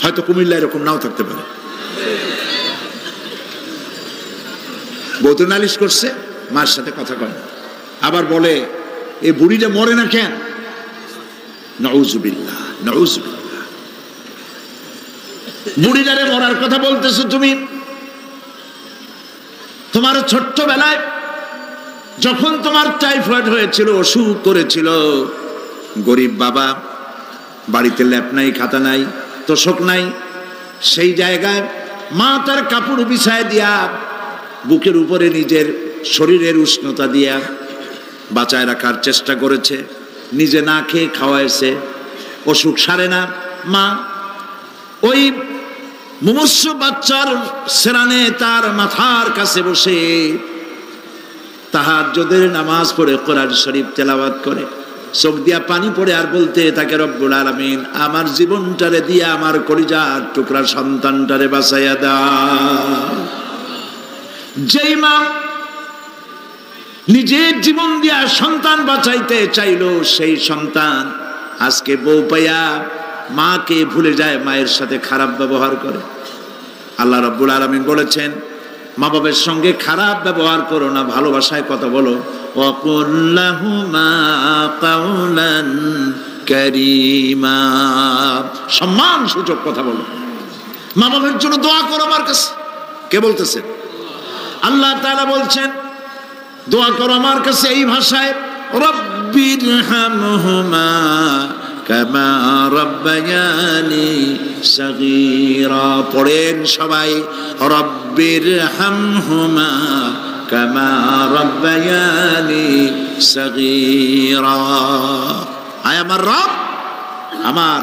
হয়তো কুমিল্লা এরকম নাও থাকতে পারে। বউ তো নালিশ করছে, মায়ের সাথে কথা কয় না, আবার বলে এই বুড়িটা মরে না কেন? নাউযুবিল্লাহ, নাউযুবিল্লাহ। বুড়িটারে মরার কথা বলতেছো তুমি। তোমার ছোট্টবেলায় যখন তোমার টাইফয়েড হয়েছিল, অসুখ করেছিল, গরিব বাবা, বাড়িতে ল্যাপ নাই, খাতা নাই, তোষক নাই, সেই জায়গায় মা তার কাপড় বিছায় দিয়া বুকের উপরে নিজের শরীরের উষ্ণতা দিয়া বাঁচায় রাখার চেষ্টা করেছে, নিজে না খেয়ে খাওয়াইছে, অসুখ সারে না। মা ওই মুমূর্ষ বাচ্চার সেরানে তার মাথার কাছে বসে তাহাজ্জুদের নামাজ পড়ে কোরআন শরীফ তেলাওয়াত করে, চোখ দিয়া পানি পড়ে আর বলতে তাকে, রব্বুল আলামিন আমার জীবনটারে দিয়া আমার কলিজার টুকরা সন্তানটারে বাঁচাইয়া দাও। যেই মা নিজের জীবন দিয়া সন্তান বাঁচাইতে চাইলো, সেই সন্তান আজকে বউ পাইয়া মাকে ভুলে যায়, মায়ের সাথে খারাপ ব্যবহার করে। আল্লাহ রাব্বুল আলামিন বলেছেন, মা বাবার সঙ্গে খারাপ ব্যবহার করো না, ভালোবাসায় কথা বলো। ওয়াকুল লাহুমা কাওলান কারীমা, সম্মান সূচক কথা বলো। মা বাবার জন্য দোয়া করো আমার কাছে। কে বলতেছেন? আল্লাহ তাআলা বলছেন দোয়া করো আমার কাছে এই ভাষায়, রব্বিরহামহুমা কামা রাব্বায়ানি সাগীরা। পড়েন সবাই, রব্বিরহামহুমা কামা রাব্বায়ানি সাগীরা। আয় আমার রব, আমার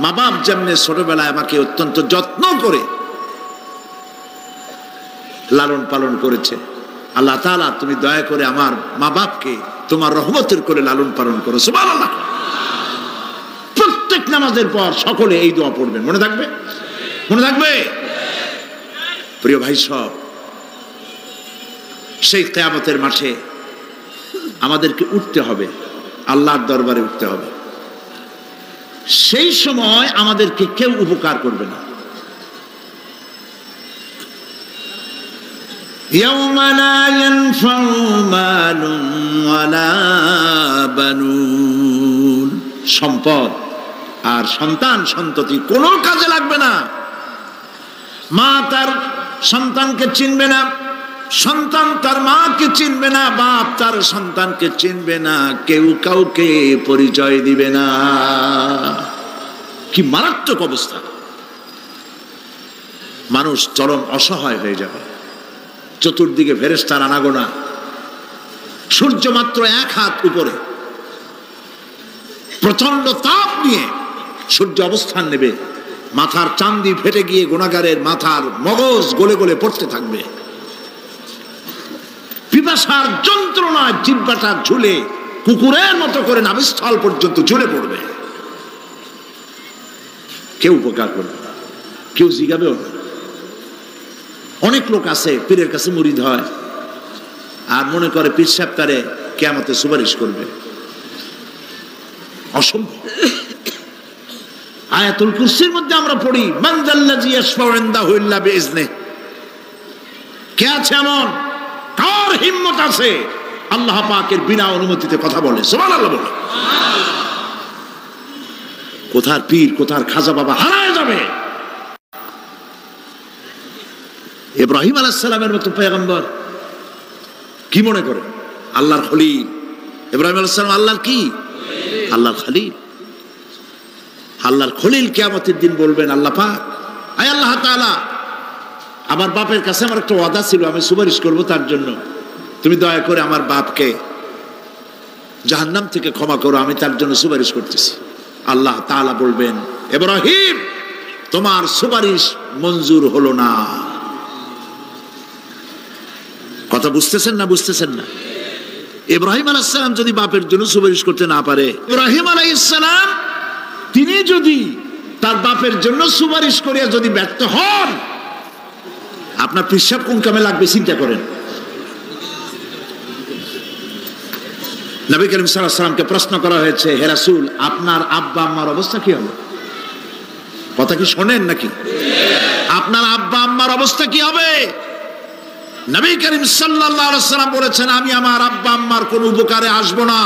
মা বাপ যেমনে ছোটবেলায় আমাকে অত্যন্ত যত্ন করে লালন পালন করেছে, আল্লাহ তাআলা তুমি দয়া করে আমার মা বাপকে তোমার রহমতের করে লালন পালন করো। সুবহানাল্লাহ। প্রত্যেক নামাজের পর সকলে এই দোয়া পড়বেন, মনে থাকবে? মনে থাকবে? প্রিয় ভাই সব, সেই কিয়ামতের মাঠে আমাদেরকে উঠতে হবে, আল্লাহর দরবারে উঠতে হবে। সেই সময় আমাদেরকে কেউ উপকার করবে না। ইয়াউমা লা ইয়ানফাউ মালুন ওয়ালা বানুন, সম্পদ আর সন্তান সন্ততি কোনো কাজে লাগবে না। মা তার সন্তানকে চিনবে না, সন্তান তার মাকে চিনবে না, বাপ তার সন্তানকে চিনবে না, কেউ কাউকে পরিচয় দিবে না। কি মারাত্মক অবস্থা! মানুষ চরম অসহায় হয়ে যাবে। চতুর্দিকে ফেরেশতার আনাগোনা, সূর্য মাত্র 1 হাত উপরে, প্রচন্ড তাপ নিয়ে সূর্য অবস্থান নেবে, মাথার চান্দি ফেটে গিয়ে গুনাহগারের মাথার মগজ গলে গলে পড়তে থাকবে। পিপাসার যন্ত্রণায় জিহ্বাটা ঝুলে কুকুরের মতো করে নাভিস্থল পর্যন্ত ঝুলে পড়বে। কেউ উপকার করবে না, কেউ জিগাবেও না। অনেক লোক আছে পীরের কাছে মুরিদ হয় আর মনে করে পীর সাহেব তারে কিয়ামতে সুপারিশ করবে। অসম্ভব। আয়াতুল কুরসির মধ্যে আমরা পড়ি, মান যাল্লাযী ইয়াশফাউ ইনদাহু ইল্লা বিইজনিহি। কে আছে এমন, কার হিম্মত আছে আল্লাহ পাকের বিনা অনুমতিতে কথা বলে? সুবহানাল্লাহ বলে। কোথার পীর, কোথার খাজা বাবা হারায় যাবে। ইব্রাহিম আলাইহিস সালামের মতো পয়গম্বর কি মনে করে? আল্লাহর খলিল। ইব্রাহিম আলাইহিস সালাম আল্লাহর কি? আল্লাহর খলিল। আল্লাহর খলিল কিয়ামতের দিন বলবেন, আল্লাহ পাক, আয় আল্লাহ তাআলা, আমার বাপের কাছে আমার একটা ওয়াদা ছিল, আমি সুপারিশ করব তার জন্য, তুমি দয়া করে আমার বাপকে জাহান্নাম থেকে ক্ষমা করো, আমি তার জন্য সুপারিশ করতেছি। আল্লাহ তাআলা বলবেন, ইব্রাহিম, তোমার সুপারিশ মঞ্জুর হলো না। কথা বুঝতেছেন না? বুঝতেছেন না? ইব্রাহিম আলাইহিস সালাম যদি বাপের জন্য সুপারিশ করতে না পারে, ইব্রাহিম আলাইহিস সালাম তিনি যদি তার বাপের জন্য সুপারিশ করিয়া যদি ব্যর্থ হন, আপনার পিসাব কোন কামে লাগবে চিন্তা করেন। নবী করিম সাল্লাল্লাহু আলাইহি ওয়াসাল্লামকে প্রশ্ন করা হয়েছে, হে রাসূল, আপনার আব্বা আম্মার অবস্থা কি হবে? কথা কি শোনেন নাকি? আপনার আব্বা আম্মার অবস্থা কি হবে? নবী করিম সাল্লাল্লাহু আলাইহি ওয়াসাল্লাম বলেছেন, আমি আমার আব্বা আম্মার কোন উপকারে আসব না।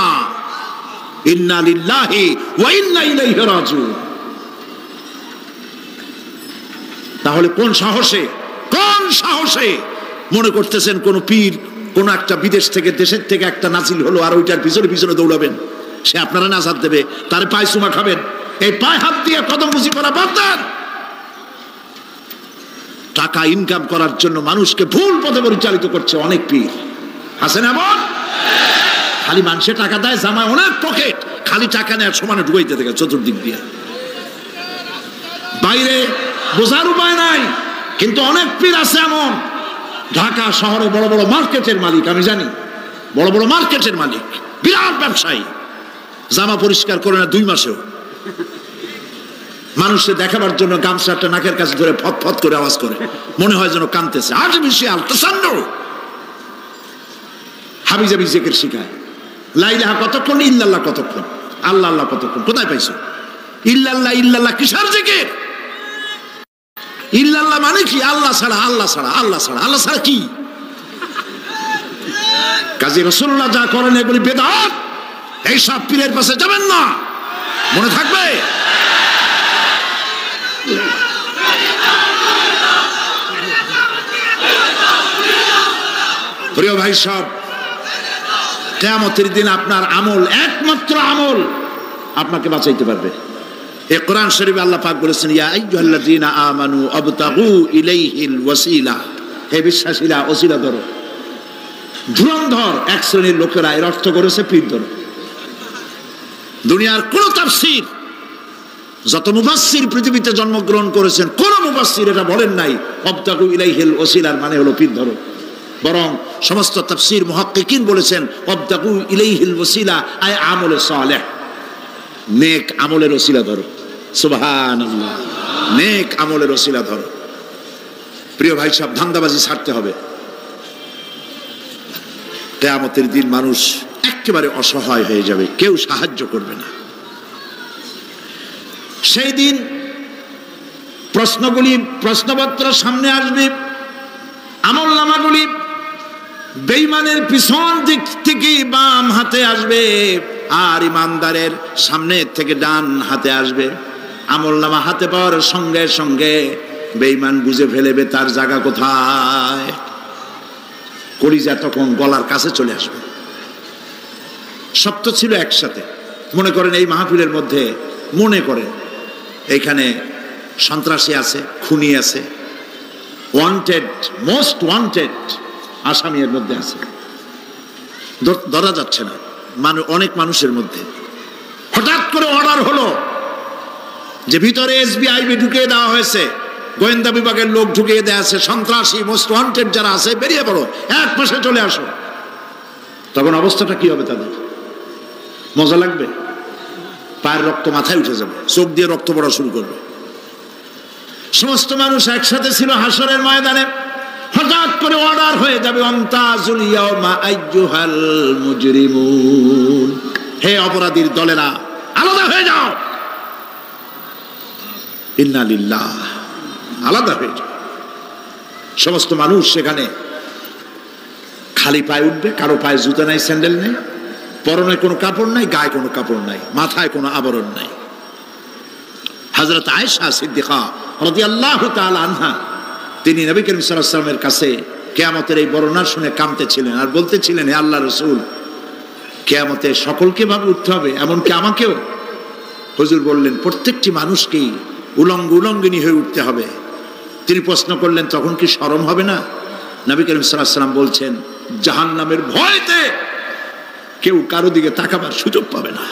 ইন্না লিল্লাহি ওয়া ইন্না ইলাইহি রাজিউন। তাহলে কোন সাহসে মনে করতেছেন কোন পীর কোন একটা বিদেশ থেকে, দেশের থেকে একটা নাজিল হলো আর ওইটার পিছনে পিছনে দৌড়াবেন, সে আপনারা নাজাত দেবে, তার পায়ে চুমা খাবেন? এই পায়ে হাত দিয়ে কদম বুঝি করা বাদ দেন। টাকা ইনকাম করার জন্য মানুষকে ভুল পথে পরিচালিত করছে অনেক পীর। আছেন এমন? খালি মানুষে টাকা দেয়, জামায় অনেক পকেট, খালি টাকা নেওয়ার সমানে ঢুকাইতে থাকে চতুর্দিক দিয়ে। বাইরে বোঝার উপায় নাই, কিন্তু অনেক পীর আছে এমন, ঢাকা শহরে বড় বড় মার্কেটের মালিক, আমি জানি, বড় বড় মার্কেটের মালিক, বিরাট ব্যবসায়ী, জামা পরিষ্কার করে না 2 মাসেও। মানুষকে দেখাবার জন্য গামছাটা নাকের কাছে ধরে ফত ফত করে আওয়াজ করে, মনে হয় যেন কাঁদতেছে। আর্টিফিশিয়াল তাসান্নু। হাবিজাবি জিকির শিখায়, লা ইলাহা কতক্ষণ, ইল্লাল্লাহ কতক্ষণ, আল্লাহ আল্লাহ কতক্ষণ। কোথায় পাইছো? ইল্লাল্লাহ ইল্লাল্লাহ কিসের জিকির? ইল্লাল্লাহ মানে কি? আল্লাহ ছাড়া, আল্লাহ ছাড়া, আল্লাহ ছাড়া, আল্লাহ ছাড়া কি? কাজী রাসূলুল্লাহ যা করেন এগুলি বেদাত। এই সব পীরের পাশে যাবেন না, মনে থাকবে। প্রিয় ভাই সব, কিয়ামতের দিন আপনার আমল, একমাত্র আমল আপনাকে বাঁচাইতে পারবে। এই কোরআন শরীফে আল্লাহ পাক বলেছেন, ইয়া আইয়ুহাল্লাযীনা আমানু আবতাগু ইলাইহিল ওয়াসিলা, হে বিশ্বাসীরা ওসিলা ধরো। ধুরন্ধর এক শ্রেণীর লোকেরা এর অর্থ করেছে পীর ধরো। দুনিয়ার কোন তাফসীর, যত মুফাসসির পৃথিবীতে জন্মগ্রহণ করেছেন, কোন মুফাসসির এটা বলেন নাই আবতাগু ইলাইহিল ওসিলার মানে হলো পীর ধরো। বরং সমস্ত তাফসীর মুহাক্কিকিন বলেছেন আবতাগু ইলাইহিল ওসিলা আয় আমলে সালেহ, নেক আমলের ওসিলা ধরো। সুবহানাল্লাহ, নেক আমলের ওসিলা ধরো। প্রিয় ভাই সব, ধান্দাবাজি ছাড়তে হবে। কিয়ামতের দিন মানুষ একেবারে অসহায় হয়ে যাবে, কেউ সাহায্য করবে না। সেই দিন প্রশ্নপত্র সামনে আসবে, আমলনামাগুলি বেঈমানের পিছন দিক থেকে বাম হাতে আসবে, আর ইমানদারের সামনে থেকে ডান হাতে আসবে। আমলনামা হাতে পাওয়ার সঙ্গে সঙ্গে বেঈমান বুঝে ফেলবে তার জায়গা কোথায়। কলিজা তখন গলার কাছে চলে আসবে। সপ্ত ছিল একসাথে। মনে করেন এই মাহফিলের মধ্যে, মনে করেন এখানে সন্ত্রাসী আছে, খুনি আছে, ওয়ান্টেড, মোস্ট ওয়ান্টেড আসামির মধ্যে আছে, ধরা যাচ্ছে না অনেক মানুষের মধ্যে। হঠাৎ করে অর্ডার হলো যে ভিতরে এসবিআইবি ঢুকিয়ে দেওয়া হয়েছে, গোয়েন্দা বিভাগের লোক ঢুকিয়ে দেওয়া আছে, সন্ত্রাসী মোস্ট ওয়ান্টেড যারা আছে বেরিয়ে পড়ো, এক পাশে চলে আসো। তখন অবস্থাটা কি হবে তাদের? মজা লাগবে? পায়ের রক্ত মাথায় উঠে যাবে, চোখ দিয়ে রক্ত পড়া শুরু করবে। সমস্ত মানুষ একসাথে ছিল হাসরের ময়দানে। হঠাৎ করে অর্ডার হয়ে যাবে, অন্তাজুল ইয়াউমা আইয়ুহাল মুজরিমুন, হে অপরাধীর দলেরা আলাদা হয়ে যাও। ইন্না লিল্লাহ, আলাদা হয়ে যাও। সমস্ত মানুষ সেখানে খালি পায়ে উঠবে, কারো পায়ে জুতা নাই, স্যান্ডেল নেই, পরনে কোনো কাপড় নাই, গায়ে কোনো কাপড় নাই, মাথায় কোনো আবরণ নাই। হযরত আয়েশা সিদ্দিকা রাদিয়াল্লাহু তাআলা আনহা, তিনি নবী করিম সাল্লাল্লাহু আলাইহি ওয়াসাল্লামের কাছে কিয়ামতের এই বর্ণনা শুনে কাঁদতেছিলেন আর বলতেছিলেন, হে আল্লাহর রাসূল, কিয়ামতে সকলকে ভাবে উঠতে হবে, এমনকি আমাকেও? হুজুর বললেন, প্রত্যেকটি মানুষকেই উলঙ্গিনী হয়ে উঠতে হবে। তিনি প্রশ্ন করলেন, তখন কি শরম হবে না? নবী করিম সাল্লাল্লাহু আলাইহি ওয়াসাল্লাম বলছেন, জাহান্নামের ভয়তে কেউ কারো দিকে তাকাবার সুযোগ পাবে না।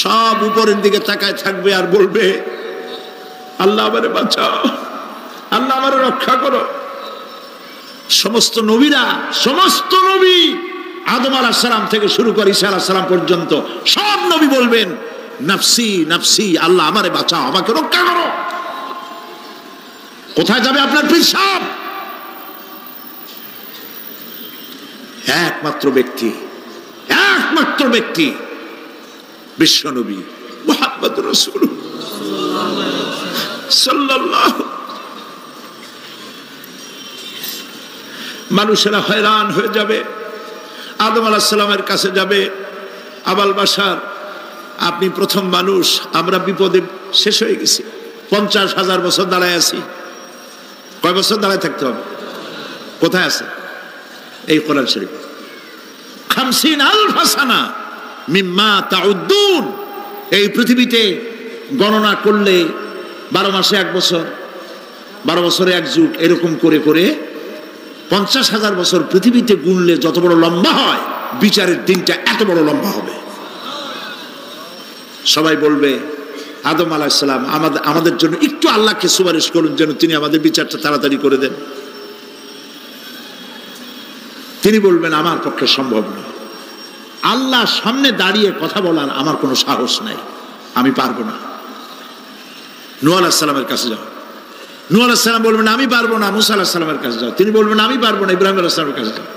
সব উপরের দিকে তাকায় থাকবে আর বলবে, আল্লাহ আমারে বাঁচাও, আল্লাহ আমারে রক্ষা করো। সমস্ত নবীরা, সমস্ত নবী, আদম আলাইহিস সালাম থেকে শুরু করে ঈসা আলাইহিস সালাম পর্যন্ত সব নবী বলবেন, নাফসি নাফসি, আল্লাহ আমারে বাঁচাও, আমাকে রক্ষা করো। কোথায় যাবে আপনার পীর সাহেব? একমাত্র ব্যক্তি বিশ্বনবী মুহাম্মদুর রাসূলুল্লাহ সাল্লাল্লাহু। মানুষেরা হয়রান হয়ে যাবে, আদম আলাইহিস সালামের কাছে যাবে, আবাল বাশার, আপনি প্রথম মানুষ, আমরা বিপদে শেষ হয়ে গেছি, 50,000 বছর দাঁড়ায় আছি। কয় বছর দাঁড়ায় থাকতে হবে? কোথায় আছে? এই কোরআন শরীফ, 50,000 সানা মিম্মা তাউদ্দুন। এই পৃথিবীতে গণনা করলে 12 মাসে 1 বছর, 12 বছরে 1 যুগ, এরকম করে করে 50,000 বছর পৃথিবীতে গুনলে যত বড় লম্বা হয়, বিচারের দিনটা এত বড় লম্বা হবে। সবাই বলবে, আদম আলাইহিস সালাম আমাদের জন্য একটু আল্লাহকে সুপারিশ করুন যেন তিনি আমাদের বিচারটা তাড়াতাড়ি করে দেন। তিনি বলবেন, আমার পক্ষে সম্ভব না, আল্লাহ সামনে দাঁড়িয়ে কথা বলার আমার কোনো সাহস নাই, আমি পারবো না। নূহ আলাইহিস সালামের কাছে যাও। নূহ আলাইহিস সালাম বলবেন, আমি পারবো না। মুসা আলাইহিস সালামের কাছে যাও। তিনি বলবেন, আমি পারবো না। ইব্রাহিম আলাইহিস সালামের কাছে যাও।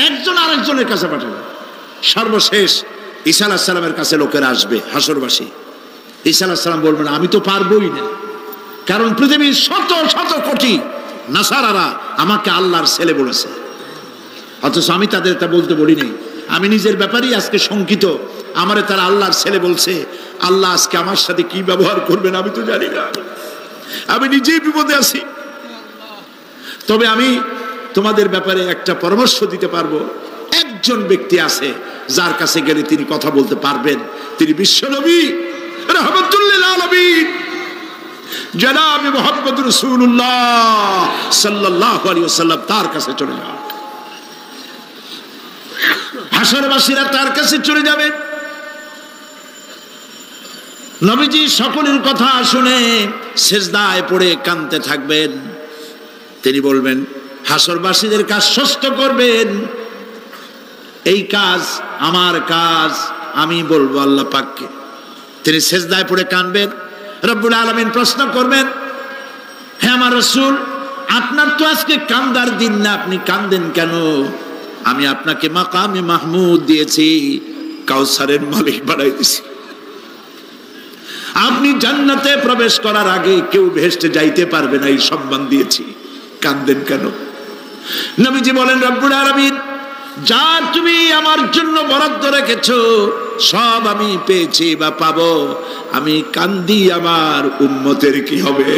একজন আরেকজনের কাছে পাঠাবে। সর্বশেষ ঈসা আলাইহিস সালামের কাছে লোকেরা আসবে, হাসরবাসী। ঈসা আলাইহিস সালাম বলবেন, আমি তো পারবোই না, কারণ পৃথিবীর শত শত কোটি নাসারারা আমাকে আল্লাহর ছেলে বলেছে, অথচ আমি তাদের তা বলতে বলি নাই। আমি নিজের ব্যাপারেই আজকে শঙ্কিত, আমারে তারা আল্লাহর ছেলে বলছে। আল্লাহ আজকে আমার সাথে কি ব্যবহার করবেন আমি তো জানি না, আমি নিজেই বিপদে আছি। তবে আমি তোমাদের ব্যাপারে একটা পরামর্শ দিতে পারবো। একজন ব্যক্তি আছে যার কাছে গেলে তিনি কথা বলতে পারবেন, তিনি বিশ্বনবী রাহমাতুল লিল আলামিন জনাব মুহাম্মদ রাসূলুল্লাহ সাল্লাল্লাহু আলাইহি ওয়াসাল্লাম। তার কাছে চলে যাও, হাসরবাসীরা তার কাছে চলে যাবে। নবীজি সকলের কথা শুনে সিজদায় পড়ে কাঁদতে থাকবেন। তিনি বলবেন, হাসরবাসীদের কাজ সুস্থ করবেন, এই কাজ আমার কাজ, আমি বলবো আল্লাহ পাককে। তিনি সিজদায় পড়ে কাঁদবেন। রব্বুল আলামিন প্রশ্ন করবেন, হে আমার রাসূল, আপনার তো আজকে কান্দার দিন না, আপনি কাঁদেন কেন? আমি আপনাকে মাকামে মাহমুদ দিয়েছি, কাউসারের মালিক বানাই দিয়েছি। আপনি জান্নাতে প্রবেশ করার আগে কেউ বেহেশতে যাইতে পারবে না, এই সম্মান দিয়েছি, কাঁদেন কেন? নবীজি বলেন, রব্বুল আলামিন যা তুমি আমার জন্য বরাদ্দ রেখেছো সব আমি পেয়েছি বা পাবো, আমি কান্দি আমার উম্মতের কি হবে।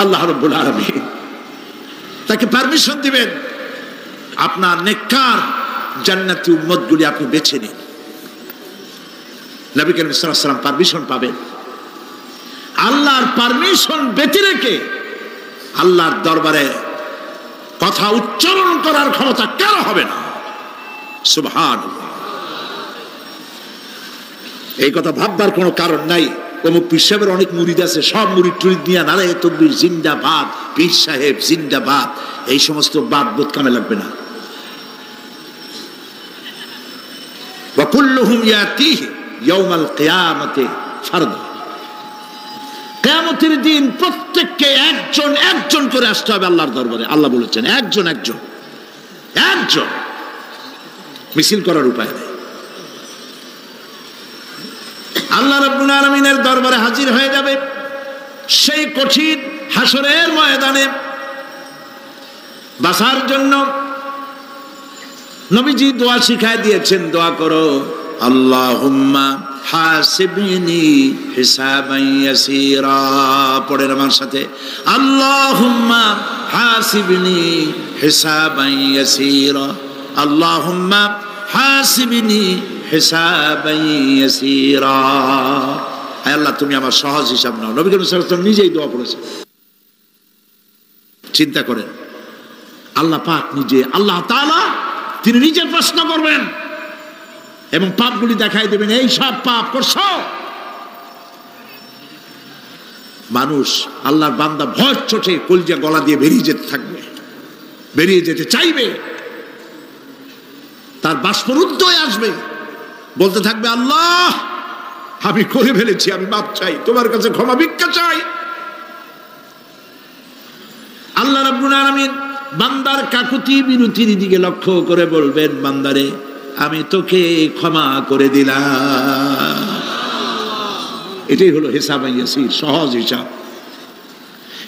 আল্লাহ রাব্বুল আলামিন তাকে পারমিশন দিবেন, আপনার নেককার জান্নাতি উম্মতগুলি আপনি বেছে নিন। নবী করিম সাল্লাল্লাহু আলাইহি ওয়াসাল্লাম পারমিশন পাবেন। আল্লাহর পারমিশন ব্যতি রেখে আল্লাহর দরবারে কথা উচ্চারণ করার ক্ষমতা কারো হবে না। সুবহানাল্লাহ। এই কথা ভাববার কোনো কারণ নাই। অমুক পীর সাহেবের অনেক মুরিদ আছে, সব মুরিদ টুরিদ নিয়ে নারে তকবীর জিন্দাবাদ, পীর সাহেব জিন্দাবাদ, এই সমস্ত বাদ বোধ কামে লাগবে না। ওয়া কুল্লুহুম ইয়াতিহি ইয়াউমাল কিয়ামাতি ফারদা। কিয়ামতের দিন প্রত্যেককে একজন একজন করে আসতে হবে আল্লাহর দরবারে। আল্লাহ বলেছেন একজন একজন একজন, মিছিল করার উপায় নেই। আল্লাহ রাব্বুল আলামিনের দরবারে হাজির হয়ে যাবে সেই কঠিন হাসরের ময়দানে বাঁচার জন্য। নবীজি দোয়া শিখায় দিয়েছেন, দোয়া করো, আল্লাহুম্মা হাসিবনি হিসাবান ইয়াসীরা। পড়েন আমার সাথে, আল্লাহুম্মা হাসিবনি হিসাবান ইয়াসীরা, আল্লাহুম্মা হাসিবনি হিসাবান ইয়াসীরা। আয় আল্লাহ তুমি আমার সহজ হিসাব নাও। নবী করিম সাল্লাল্লাহু আলাইহি ওয়াসাল্লাম নিজেই দোয়া করেছেন। চিন্তা করেন, আল্লাহ পাক নিজে, আল্লাহ তাআলা তিনি নিজে প্রশ্ন করবেন এবং পাপগুলি দেখাই দেবেন, এই সব পাপ করছো। মানুষ আল্লাহর বান্দা ভয় চোটে কলজা গলা দিয়ে বেরিয়ে যেতে থাকবে, বেরিয়ে যেতে চাইবে, তার বাষ্পরুদ্ধ হয়ে আসবে, বলতে থাকবে, আল্লাহ আমি করে ফেলেছি, আমি মাপ চাই, তোমার কাছে ক্ষমা ভিক্ষা চাই। আল্লাহ রাব্বুল আলামিন বান্দার কাকুতি বিনতির দিকে লক্ষ্য করে বলবেন, বান্দারে আমি তোকে ক্ষমা করে দিলাম। এটাই হলো হিসাব ইয়াসির, সহজ হিসাব।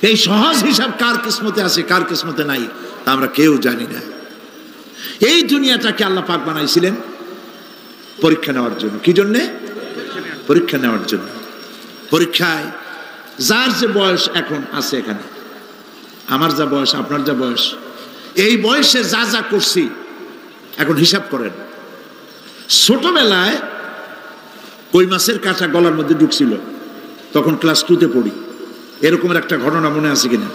এই সহজ হিসাব কার কিসমতে আছে কার কিসমতে নাই তা আমরা কেউ জানি না। এই দুনিয়াটাকে আল্লাহ পাক বানাইছিলেন পরীক্ষা নেওয়ার জন্য। কি জন্যে? পরীক্ষা নেওয়ার জন্য। পরীক্ষায় যার যে বয়স এখন আছে, এখানে আমার যা বয়স, আপনার যা বয়স, এই বয়সে যা যা করছি এখন হিসাব করেন। ছোটবেলায় কই মাছের কাঁটা গলার মধ্যে ঢুকছিল, তখন ক্লাস 2তে পড়ি। এরকমের একটা ঘটনা মনে আছে কিনা?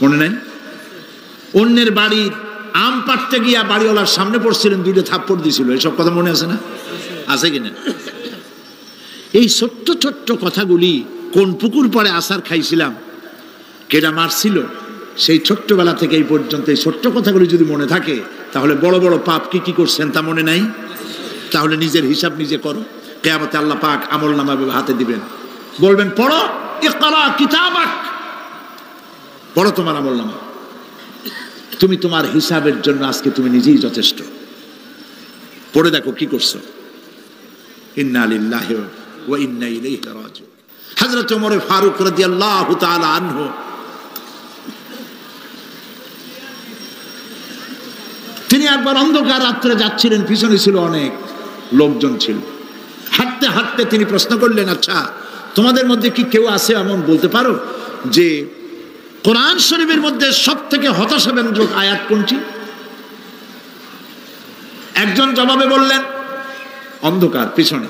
মনে নাই? অন্যের বাড়ির আম পাড়তে গিয়া বাড়িওয়ালার সামনে পড়ছিলেন, 2টা থাপ্পড় দিছিল। এসব কথা মনে আছে না? আছে কিনা? এই ছোট্ট ছোট্ট কথাগুলি, কোন পুকুর পাড়ে আছার খাইছিলাম, কেডা মারছিল, সেই ছোট্টবেলা থেকে এই পর্যন্ত এই ছোট্ট কথাগুলি যদি মনে থাকে, তাহলে বড় বড় পাপ কি কি করছেন তা মনে নাই। তাহলে নিজের হিসাব নিজে করো। কিয়ামতে আল্লাহ পাক আমলনামা হাতে দিবেন, বলবেন পড়ো, ইকরা কিতাবাক, পড়ো তোমার আমলনামা। তুমি তোমার হিসাবের জন্য আজকে তুমি নিজেই যথেষ্ট। পড়ে দেখো কি করছো। ইন্না লিল্লাহি ওয়া ইন্না ইলাইহি রাজিউন। হযরত ওমর ফারুক রাদিয়াল্লাহু তাআলা আনহু তিনি একবার অন্ধকার রাত্রে যাচ্ছিলেন, পিছনে ছিল অনেক লোকজন ছিল। হাঁটতে হাঁটতে তিনি প্রশ্ন করলেন, আচ্ছা তোমাদের মধ্যে কি কেউ আছে এমন বলতে পারো যে কোরআন শরীফের মধ্যে সব থেকে হতাশাব্যঞ্জক আয়াত কোনটি? একজন জবাবে বললেন, অন্ধকার পিছনে,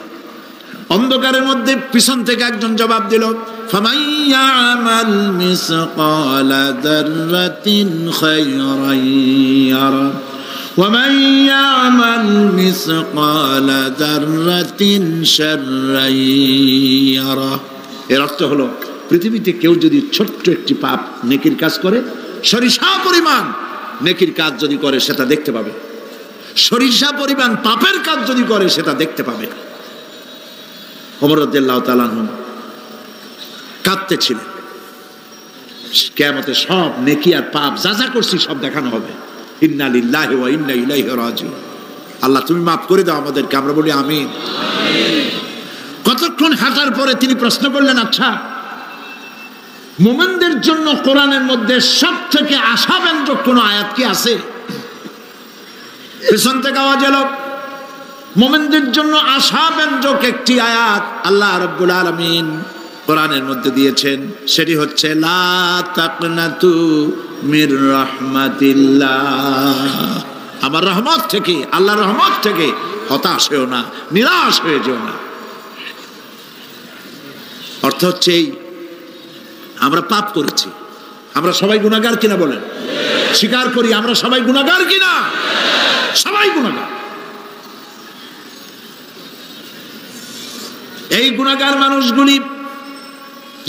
অন্ধকারের মধ্যে পিছন থেকে একজন জবাব দিল, ফামাইয়ামাল মিসকালা যাররাতিন খায়রান ইয়ারা ওয়া মান ইয়ামাল মিসকালা যাররাতিন শাররান ইয়ারা। এর অর্থ হলো, পৃথিবীতে কেউ যদি ছোট্ট একটি পাপ নেকির কাজ করে, সরিষা পরিমাণ নেকির কাজ যদি করে সেটা দেখতে পাবে, সরিষা পরিমাণ পাপের কাজ যদি করে সেটা দেখতে পাবে। ওমর রাদিয়াল্লাহু তাআলা আনহু কাঁদতেছিলেন, কিয়ামতে সব নেকি আর পাপ যা যা করছি সব দেখানো হবে। ইন্না লিল্লাহি ওয়া ইন্না ইলাইহি রাজিউন। আল্লাহ তুমি মাফ করে দাও আমাদেরকে, আমরা বলি আমিন। কতক্ষণ হাঁটার পরে তিনি প্রশ্ন করলেন, আচ্ছা মুমিনদের জন্য কোরআনের মধ্যে সবথেকে আশাব্যঞ্জক কোন আয়াত কি আছে? পেছন থেকে আওয়াজ এলো, মুমিনদের জন্য আশাব্যঞ্জক একটি আয়াত আল্লাহ রাব্বুল আলামিন কোরআনের মধ্যে দিয়েছেন, সেটি হচ্ছে লা তাকনাতু মির রাহমাতিল্লাহ। আমার রহমত থেকে, আল্লাহর রহমত থেকে হতাশ হয়েও না, নিরাশ হয়ে যেও না। অর্থ হচ্ছে এই, আমরা পাপ করেছি, আমরা সবাই গুনাহগার কিনা বলেন? স্বীকার করি আমরা সবাই গুনাহগার কিনা? সবাই গুনাহগার। এই গুনাহগার মানুষগুলি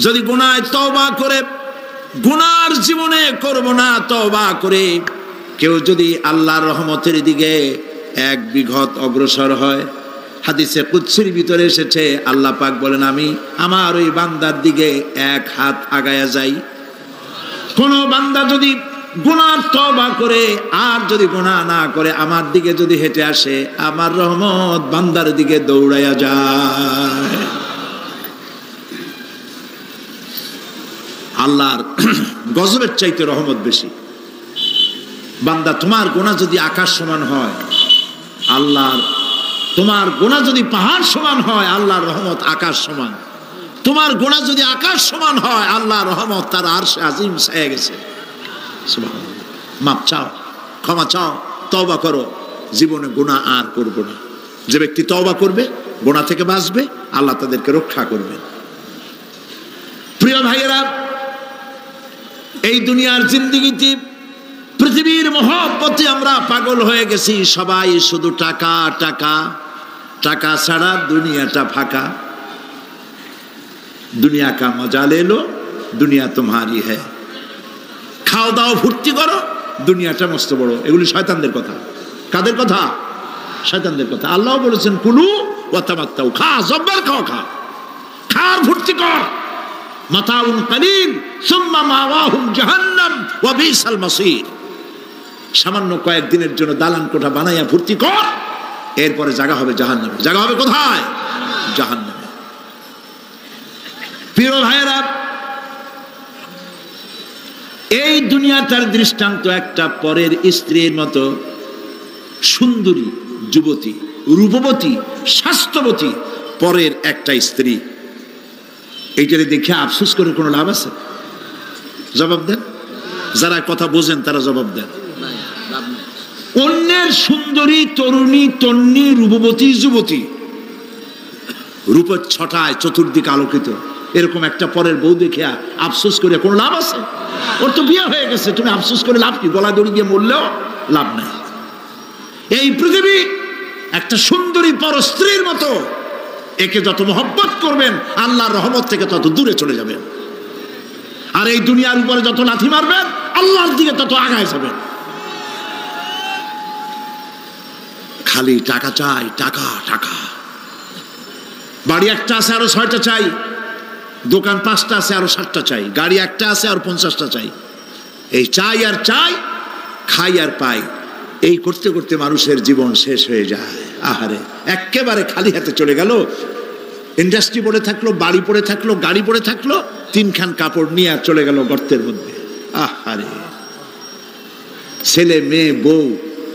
যদি গুনায় তওবা করে, গুনার জীবনে করব না তওবা করে কেউ যদি আল্লাহর রহমতের দিকে এক বিঘত অগ্রসর হয়, হাদিসে কুদসির ভিতরে এসেছে আল্লাহ পাক বলেন আমি আমার ওই বান্দার দিকে এক হাত আগায়া যাই। কোন বান্দা যদি গুনার তওবা করে আর যদি গুনাহ না করে আমার দিকে যদি হেঁটে আসে, আমার রহমত বান্দার দিকে দৌড়াইয়া যায়। আল্লাহর গজবের চাইতে রহমত বেশি। বান্দা তোমার গুনাহ যদি আকাশ সমান হয়, আল্লাহর, তোমার গুনাহ যদি পাহাড় সমান হয়, আল্লাহর রহমত আকাশ সমান। তোমার গুনাহ যদি আকাশ সমান হয়, আল্লাহর রহমত তার আরশে আজিম ছায়া গেছে। সুবহানাল্লাহ। মাপ চাও, ক্ষমা চাও, তওবা করো, জীবনে গুনাহ আর করব না। যে ব্যক্তি তওবা করবে, গুনাহ থেকে বাঁচবে, আল্লাহ তাদেরকে রক্ষা করবেন। প্রিয় ভাইয়েরা, এই দুনিয়ার জিন্দেগিতে পৃথিবীর মহব্বতে আমরা পাগল হয়ে গেছি। সবাই শুধু টাকা টাকা, টাকা ছাড়া দুনিয়াটা ফাঁকা। দুনিয়া কা মজা লে লো, দুনিয়া তোমারি হ্যায়। খাও দাও ফুর্তি করো, দুনিয়াটা মস্ত বড়। এগুলি শয়তানদের কথা। কাদের কথা? শয়তানদের কথা। আল্লাহ বলেছেন কুলু ওয়া তামাত্তাউ, খা, জব্বার খাও, খা, খার ফুর্তি কর। মাতাউন কালিল সুম্মা মাওয়াহুম জাহান্নাম ওয়া বিসাল মাসির। সামান্য কয়েকদিনের জন্য দালান কোঠা বানাইয়া ফুর্তি কর, এরপরে জায়গা হবে জাহান্নামে। জায়গা হবে কোথায়? জাহান্নামে। প্রিয় ভাইয়েরা, এই দুনিয়াটার দৃষ্টান্ত একটা পরের স্ত্রীর মতো সুন্দরী যুবতী, রূপবতী, স্বাস্থ্যবতী পরের একটা স্ত্রী। এইটারে দেখে আফসোস করে কোনো লাভ আছে? জবাব দেন। যারা কথা বোঝেন তারা জবাব দেন। অন্যের সুন্দরী তরুণী, তন্নী, রূপবতী যুবতী, রূপের ছটায় চতুর্দিকে আলোকিত, এরকম একটা পরের বউ দেখে আফসোস করে কোনো লাভ আছে? ওর তো বিয়ে হয়ে গেছে, তুমি আফসোস করে লাভ কি? গলা দড়ি দিয়ে মরলেও লাভ নাই। এই পৃথিবী একটা সুন্দরী পর স্ত্রীর মতো, একে যত মহব্বত করবেন আল্লাহর রহমত থেকে তত দূরে চলে যাবেন। আর এই দুনিয়ার উপরে যত লাথি মারবেন আল্লাহর দিকে তত আগায় যাবেন। খালি টাকা চাই, টাকা টাকা। বাড়ি একটা আছে আরো 6টা চাই, দোকান 5টা আছে আরো 7টা চাই, গাড়ি একটা আছে আর 50টা চাই। এই চাই আর চাই, খাই আর পাই, এই করতে করতে মানুষের জীবন শেষ হয়ে যায়। আহারে, একেবারে খালি হাতে চলে গেল। ইন্ডাস্ট্রি পড়ে থাকলো, বাড়ি পড়ে থাকলো, গাড়ি পড়ে থাকলো, 3খান কাপড় নিয়ে আর চলে গেল গর্তের মধ্যে। আহারে, ছেলে মেয়ে বউ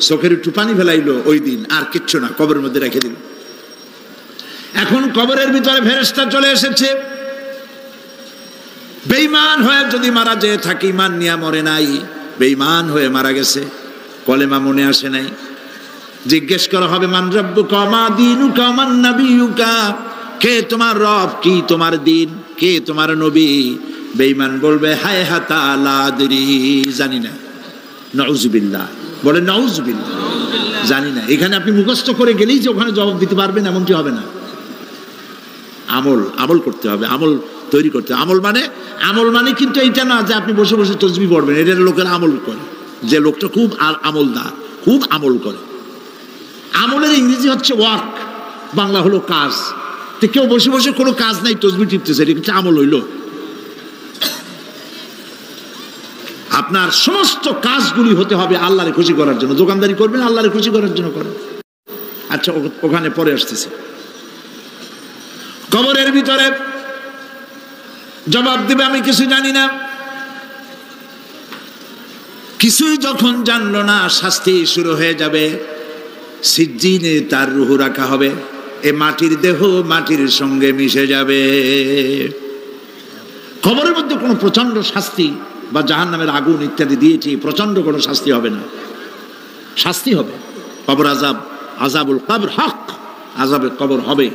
চোখের একটু পানি ফেলাইলো ওই দিন, আর কিচ্ছু না, কবরের মধ্যে রেখে দিল। এখন কবরের ভিতরে ফেরেশতা চলে এসেছে। বেঈমান হয়ে যদি মারা যেয়ে থাকে, ঈমান নিয়ে মরে নাই, বেঈমান হয়ে মারা গেছে, কলেমা মনে আসে নাই। জিজ্ঞেস করা হবে মান রাব্বুকা মা দীনুকা মান নাবিয়ুকা, কে তোমার রব, কি তোমার দিন, কে তোমার নবী? বেঈমান বলবে হায় হাতা লা আদরি, জানি না। নাউযুবিল্লাহ, বলে নাউযুবিল্লাহ, জানি না। এখানে আপনি মুখস্থ করে গেলেই যে ওখানে জবাব দিতে পারবেন এমনটি হবে না। আমল, আমল করতে হবে, আমল তৈরি করতে হবে। আমল মানে কিন্তু এইটা না যে আপনি বসে বসে তসবিহ পড়বেন। এটা লোকের আমল করে, যে লোকটা খুব আমলদার, খুব আমল করে। আমলের ইংরেজি হচ্ছে ওয়ার্ক, বাংলা হলো কাজ। তো কেউ বসে বসে কোনো কাজ নাই, তসবিহ টিপতেছে, এটা কিন্তু আমল হইল। আপনার সমস্ত কাজগুলি হতে হবে আল্লাহরে খুশি করার জন্য। দোকানদারি করবেন আল্লাহরে খুশি করার জন্য করেন। আচ্ছা, ওখানে পরে আসতেছে। কবরের ভিতরে জবাব দিবে আমি কিছু জানি না। কিছুই যখন জানলো না, শাস্তি শুরু হয়ে যাবে। সিজ্জিনে তার রূহ রাখা হবে, এ মাটির দেহ মাটির সঙ্গে মিশে যাবে। কবরের মধ্যে কোনো প্রচন্ড শাস্তি বা জাহান্নামের আগুন ইত্যাদি দিয়েছি, প্রচন্ড কোনো শাস্তি হবে না। শাস্তি হবে কবর আযাব, আযাবুল কবর হক, আযাবে কবর হবে,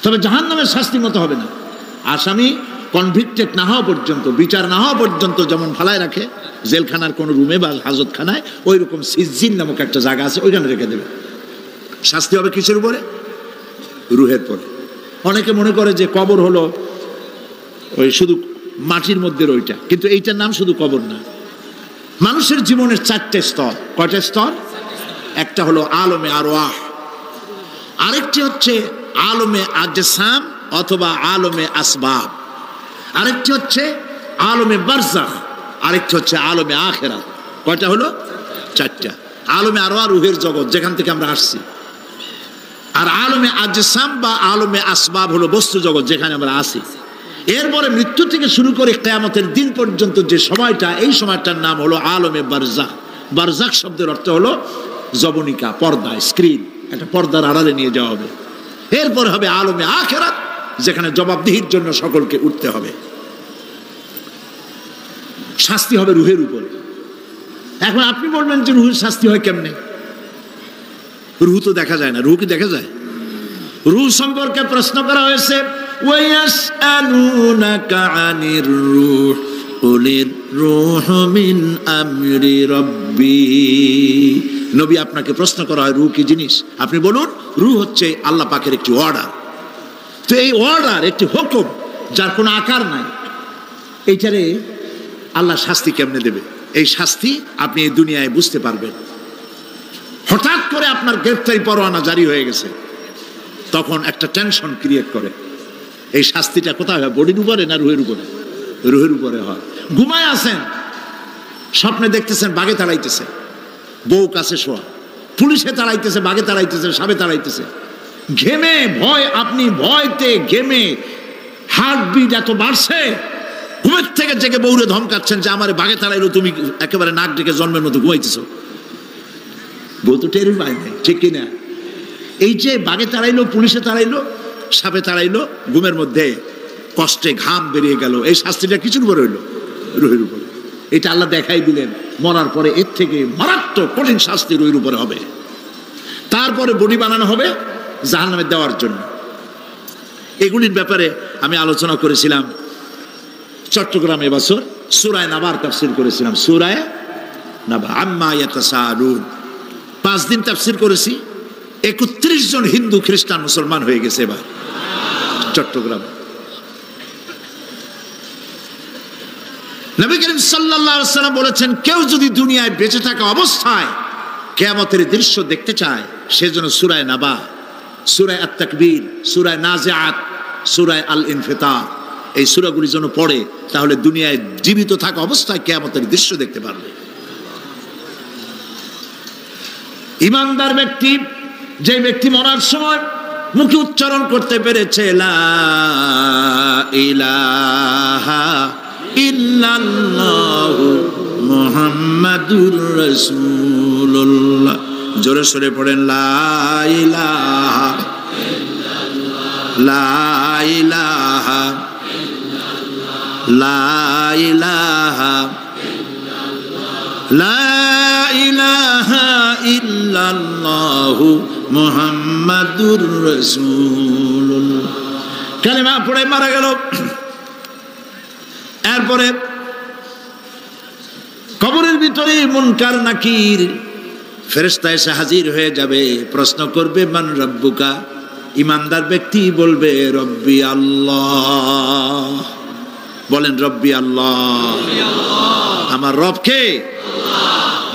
তবে জাহান্নামের শাস্তি মতো হবে না। আসামি কনভিক্টেড না হওয়া পর্যন্ত, বিচার না হওয়া পর্যন্ত যেমন ফালায় রাখে জেলখানার কোন রুমে বা হাজতখানায়, ওই রকম সিজ্জিন নামক একটা জায়গা আছে, ওইখানে রেখে দেবে। শাস্তি হবে কিসের উপরে? রুহের পরে। অনেকে মনে করে যে কবর হলো ওই শুধু মাটির মধ্যে ওইটা, কিন্তু এইটার নাম শুধু কবর না। মানুষের জীবনের 4টে স্তর। কয়টা স্তর? একটা হলো আলমে আরওয়াহ, আরেকটি হচ্ছে আলমে আজসাম অথবা আলমে আসবাব, আরেকটি হচ্ছে আলমে বারজাখ, আরেকটি হচ্ছে আলমে আখিরাত। কয়টা হলো? 4টা। আলমে আরওয়াহ রুহের জগৎ, যেখান থেকে আমরা আসছি। আর আলমে আজসাম বা আলমে আসবাব হলো বস্তু জগৎ, যেখানে আমরা আছি। এরপরে মৃত্যু থেকে শুরু করে কিয়ামতের দিন পর্যন্ত যে সময়টা, এই সময়টার নাম হলো আলমে বারজাখ। বারজাখ শব্দের অর্থ হলো জবনিকা, পর্দা, স্ক্রিন, একটা পর্দার আড়ালে নিয়ে যাওয়া হবে। এরপর হবে আলমে আখিরাত, যেখানে জবাবদিহির জন্য সকলকে উঠতে হবে। শাস্তি হবে রুহের উপরে। এখন আপনি বলবেন যে রুহের শাস্তি হয় কেমনে? রুহ তো দেখা যায় না। রুহ কি দেখা যায়? রুহ সম্পর্কে প্রশ্ন করা হয়েছে, ওয়ায়াসআলুনাকা আনির রূহ কুলির রূহু মিন আমরি রাব্বি। নবী, আপনাকে প্রশ্ন করা হয় রূহ কি জিনিস, আপনি বলুন রূহ হচ্ছে আল্লাহ পাকের একটি অর্ডার। তো এই অর্ডার, একটি হুকুম, যার কোনো আকার নাই, এইটারে আল্লাহ শাস্তি কেমনে দেবে? এই শাস্তি আপনি এই দুনিয়ায় বুঝতে পারবেন। হঠাৎ করে আপনার গ্রেফতারি পরোয়ানা জারি হয়ে গেছে, তখন একটা টেনশন ক্রিয়েট করে। এই শাস্তিটা কোথায় হয়? বডির উপরে না রুহের উপরে? রুহের উপরে হয়। ঘুমায় আছেন, স্বপ্নে দেখতেছেন বাঘে তাড়াইতেছে, বউ কাছে শোয়া, পুলিশে তাড়াইতেছে, বাঘে তাড়াইতেছে, সাপে তাড়াইতেছে, ঘেমে ভয়, আপনি ভয়তে ঘেমে হার্টবিট এত বাড়ছে, ঘুমের থেকে জেগে বউরে ধমকাচ্ছেন যে আমারে বাঘে তাড়াইলো, তুমি একেবারে নাক ডেকে জন্মের মতো ঘুমাইতেছ। বউ তো টের পায় নাই, ঠিক কিনা? এই যে বাঘে তাড়াইলো, পুলিশে তাড়াইলো, সাপে তাড়াইলো, ঘুমের মধ্যে কষ্টে ঘাম বেরিয়ে গেল, এই শাস্তিটা কিছুর উপরে হইলো? রুহের উপরে। এটা আল্লাহ দেখাই দিলেন, মরার পরে এর থেকে মারাত্মক কঠিন শাস্তি রুহের উপরে হবে। তারপরে বডি বানানো হবে জাহান্নামে দেওয়ার জন্য। এগুলির ব্যাপারে আমি আলোচনা করেছিলাম চট্টগ্রামে এবছর সূরা নাবার তাফসীর করেছিলাম। সূরা নাবা, আম্মা ইয়াতাসাআলুন, 5 দিন তাফসীর করেছি। 31 জন হিন্দু খ্রিস্টান মুসলমান হয়ে গেছে এবার চট্টগ্রাম। নবী করিম সাল্লাল্লাহু আলাইহি ওয়াসাল্লাম বলেছেন, কেউ যদি দুনিয়ায় বেঁচে থাকা অবস্থায় কিয়ামতের দৃশ্য দেখতে চায়, সেজন্য সূরা নাবা, সূরা আত-তাকবীর, সূরা নাজিআত, সূরা আল-ইনফিতার, এই সূরাগুলি যেন পড়ে, তাহলে দুনিয়ায় জীবিত থাকা অবস্থায় কিয়ামতের দৃশ্য দেখতে পারবে। ঈমানদার ব্যক্তি, যে ব্যক্তি মরার সময় মুখে উচ্চারণ করতে পেরেছে লা ইলাহা ইল্লাল্লাহু মুহাম্মাদুর রাসূলুল্লাহ, জোরে সোরে পড়েন লা ইলাহা ইল্লাল্লাহ, লা ইলাহা লা ইলাহা লা ইলাহা ইল্লাল্লাহু মুহাম্মাদুর রাসূলুল্লাহ। কালেমা পড়ে মারা গেল। এরপরে কবরের ভিতরে মুনকার নাকির ফেরেশতা এসে হাজির হয়ে যাবে, প্রশ্ন করবে মান রব্বুকা। ঈমানদার ব্যক্তি বলবে রব্বি আল্লাহ। বলেন রব্বি আল্লাহ। আমার রব কে?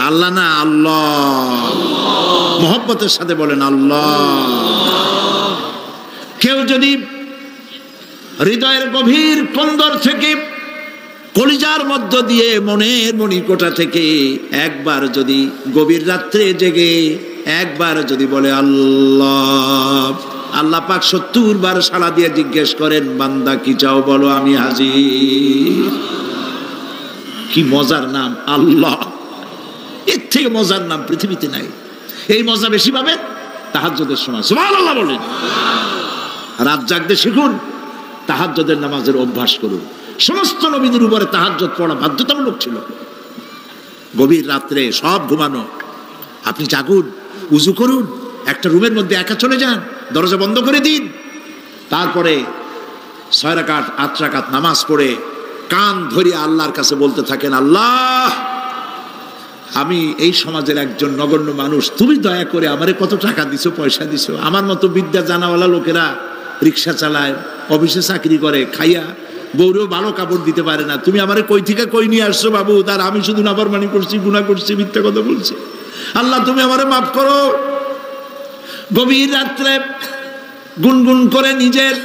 আল্লাহ না, আল্লাহ। মোহব্বতের সাথে বলেন আল্লাহ। কেউ যদি হৃদয়ের গভীর কন্দর থেকে, কলিজার মধ্য দিয়ে, মনের মণিকোটা থেকে একবার যদি গভীর রাত্রে জেগে একবার যদি বলে আল্লাহ, আল্লাহ পাক 70 বার সাড়া দিয়ে জিজ্ঞেস করেন, বান্দা কি চাও বলো, আমি হাজির। কি মজার নাম আল্লাহ, এর থেকে মজার নাম পৃথিবীতে নাই। এই মজা বেশি পাবেন তাহাজ্জুদের সময়। সুবহানাল্লাহ বলেন। রাত জাগতে শিখুন, তাহাজ্জুদের নামাজের অভ্যাস করুন। সমস্ত নবীদের উপরে তাহাজ্জুদ পড়া বাধ্যতামূলক ছিল। গভীর রাত্রে সব ঘুমানো, আপনি জাগুন, উজু করুন, একটা রুমের মধ্যে একা চলে যান, দরজা বন্ধ করে দিন, তারপরে 6 রাকাত 8 রাকাত নামাজ পড়ে কান ধরিয়ে আল্লাহর কাছে বলতে থাকেন, আল্লাহ আমি এই সমাজের একজন নগণ্য মানুষ, তুমি দয়া করে আমারে কত টাকা দিছো, পয়সা দিছো, আমার মতো বিদ্যা জানাওয়ালা লোকেরা রিক্সা চালায়, অফিসে চাকরি করে, খাইয়া বউরেও ভালো কাপড় দিতে পারে না, তুমি আমারে কই থেকে কই নিয়ে আসছো বাবু, তার আমি শুধু নাফরমানি করছি, গুনাহ করছি, মিথ্যা কথা বলছি, আল্লাহ তুমি আমারে মাফ করো। গভীর রাত্রে গুনগুন করে নিজের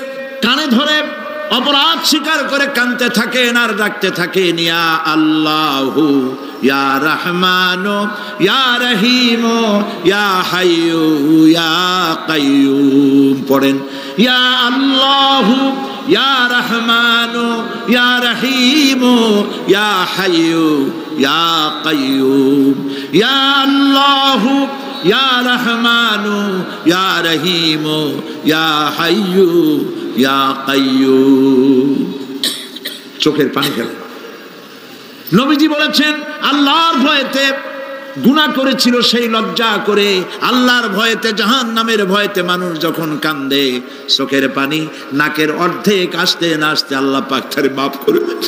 কানে ধরে অপরাধ স্বীকার করে কাঁদতে থাকেন আর ডাকতে থাকেন, ইয়া আল্লাহু ইয়া রহমানু ইয়া রহিমু ইয়া হাইয়ু ইয়া কাইয়ুম। পড়েন, ইয়া আল্লাহু ইয়া রহমানু ইয়া রহিমু ইয়া হাইয়ু ইয়া কাইয়ুম, ইয়া আল্লাহু ইয়া রহমানু ইয়া রহিমু ইয়া হাইয়ু ইয়া কাইয়ুম। চোখের পানি ফেলে। নবীজি বলেছেন, আল্লাহর ভয়েতে গুনাহ করেছিল সেই লজ্জা করে, আল্লাহর ভয়েতে, জাহান্নামের ভয়েতে মানুষ যখন কান্দে, চোখের পানি নাকের অর্ধেক আসতে না আসতে আল্লাহ পাক তারে মাফ করে দেন।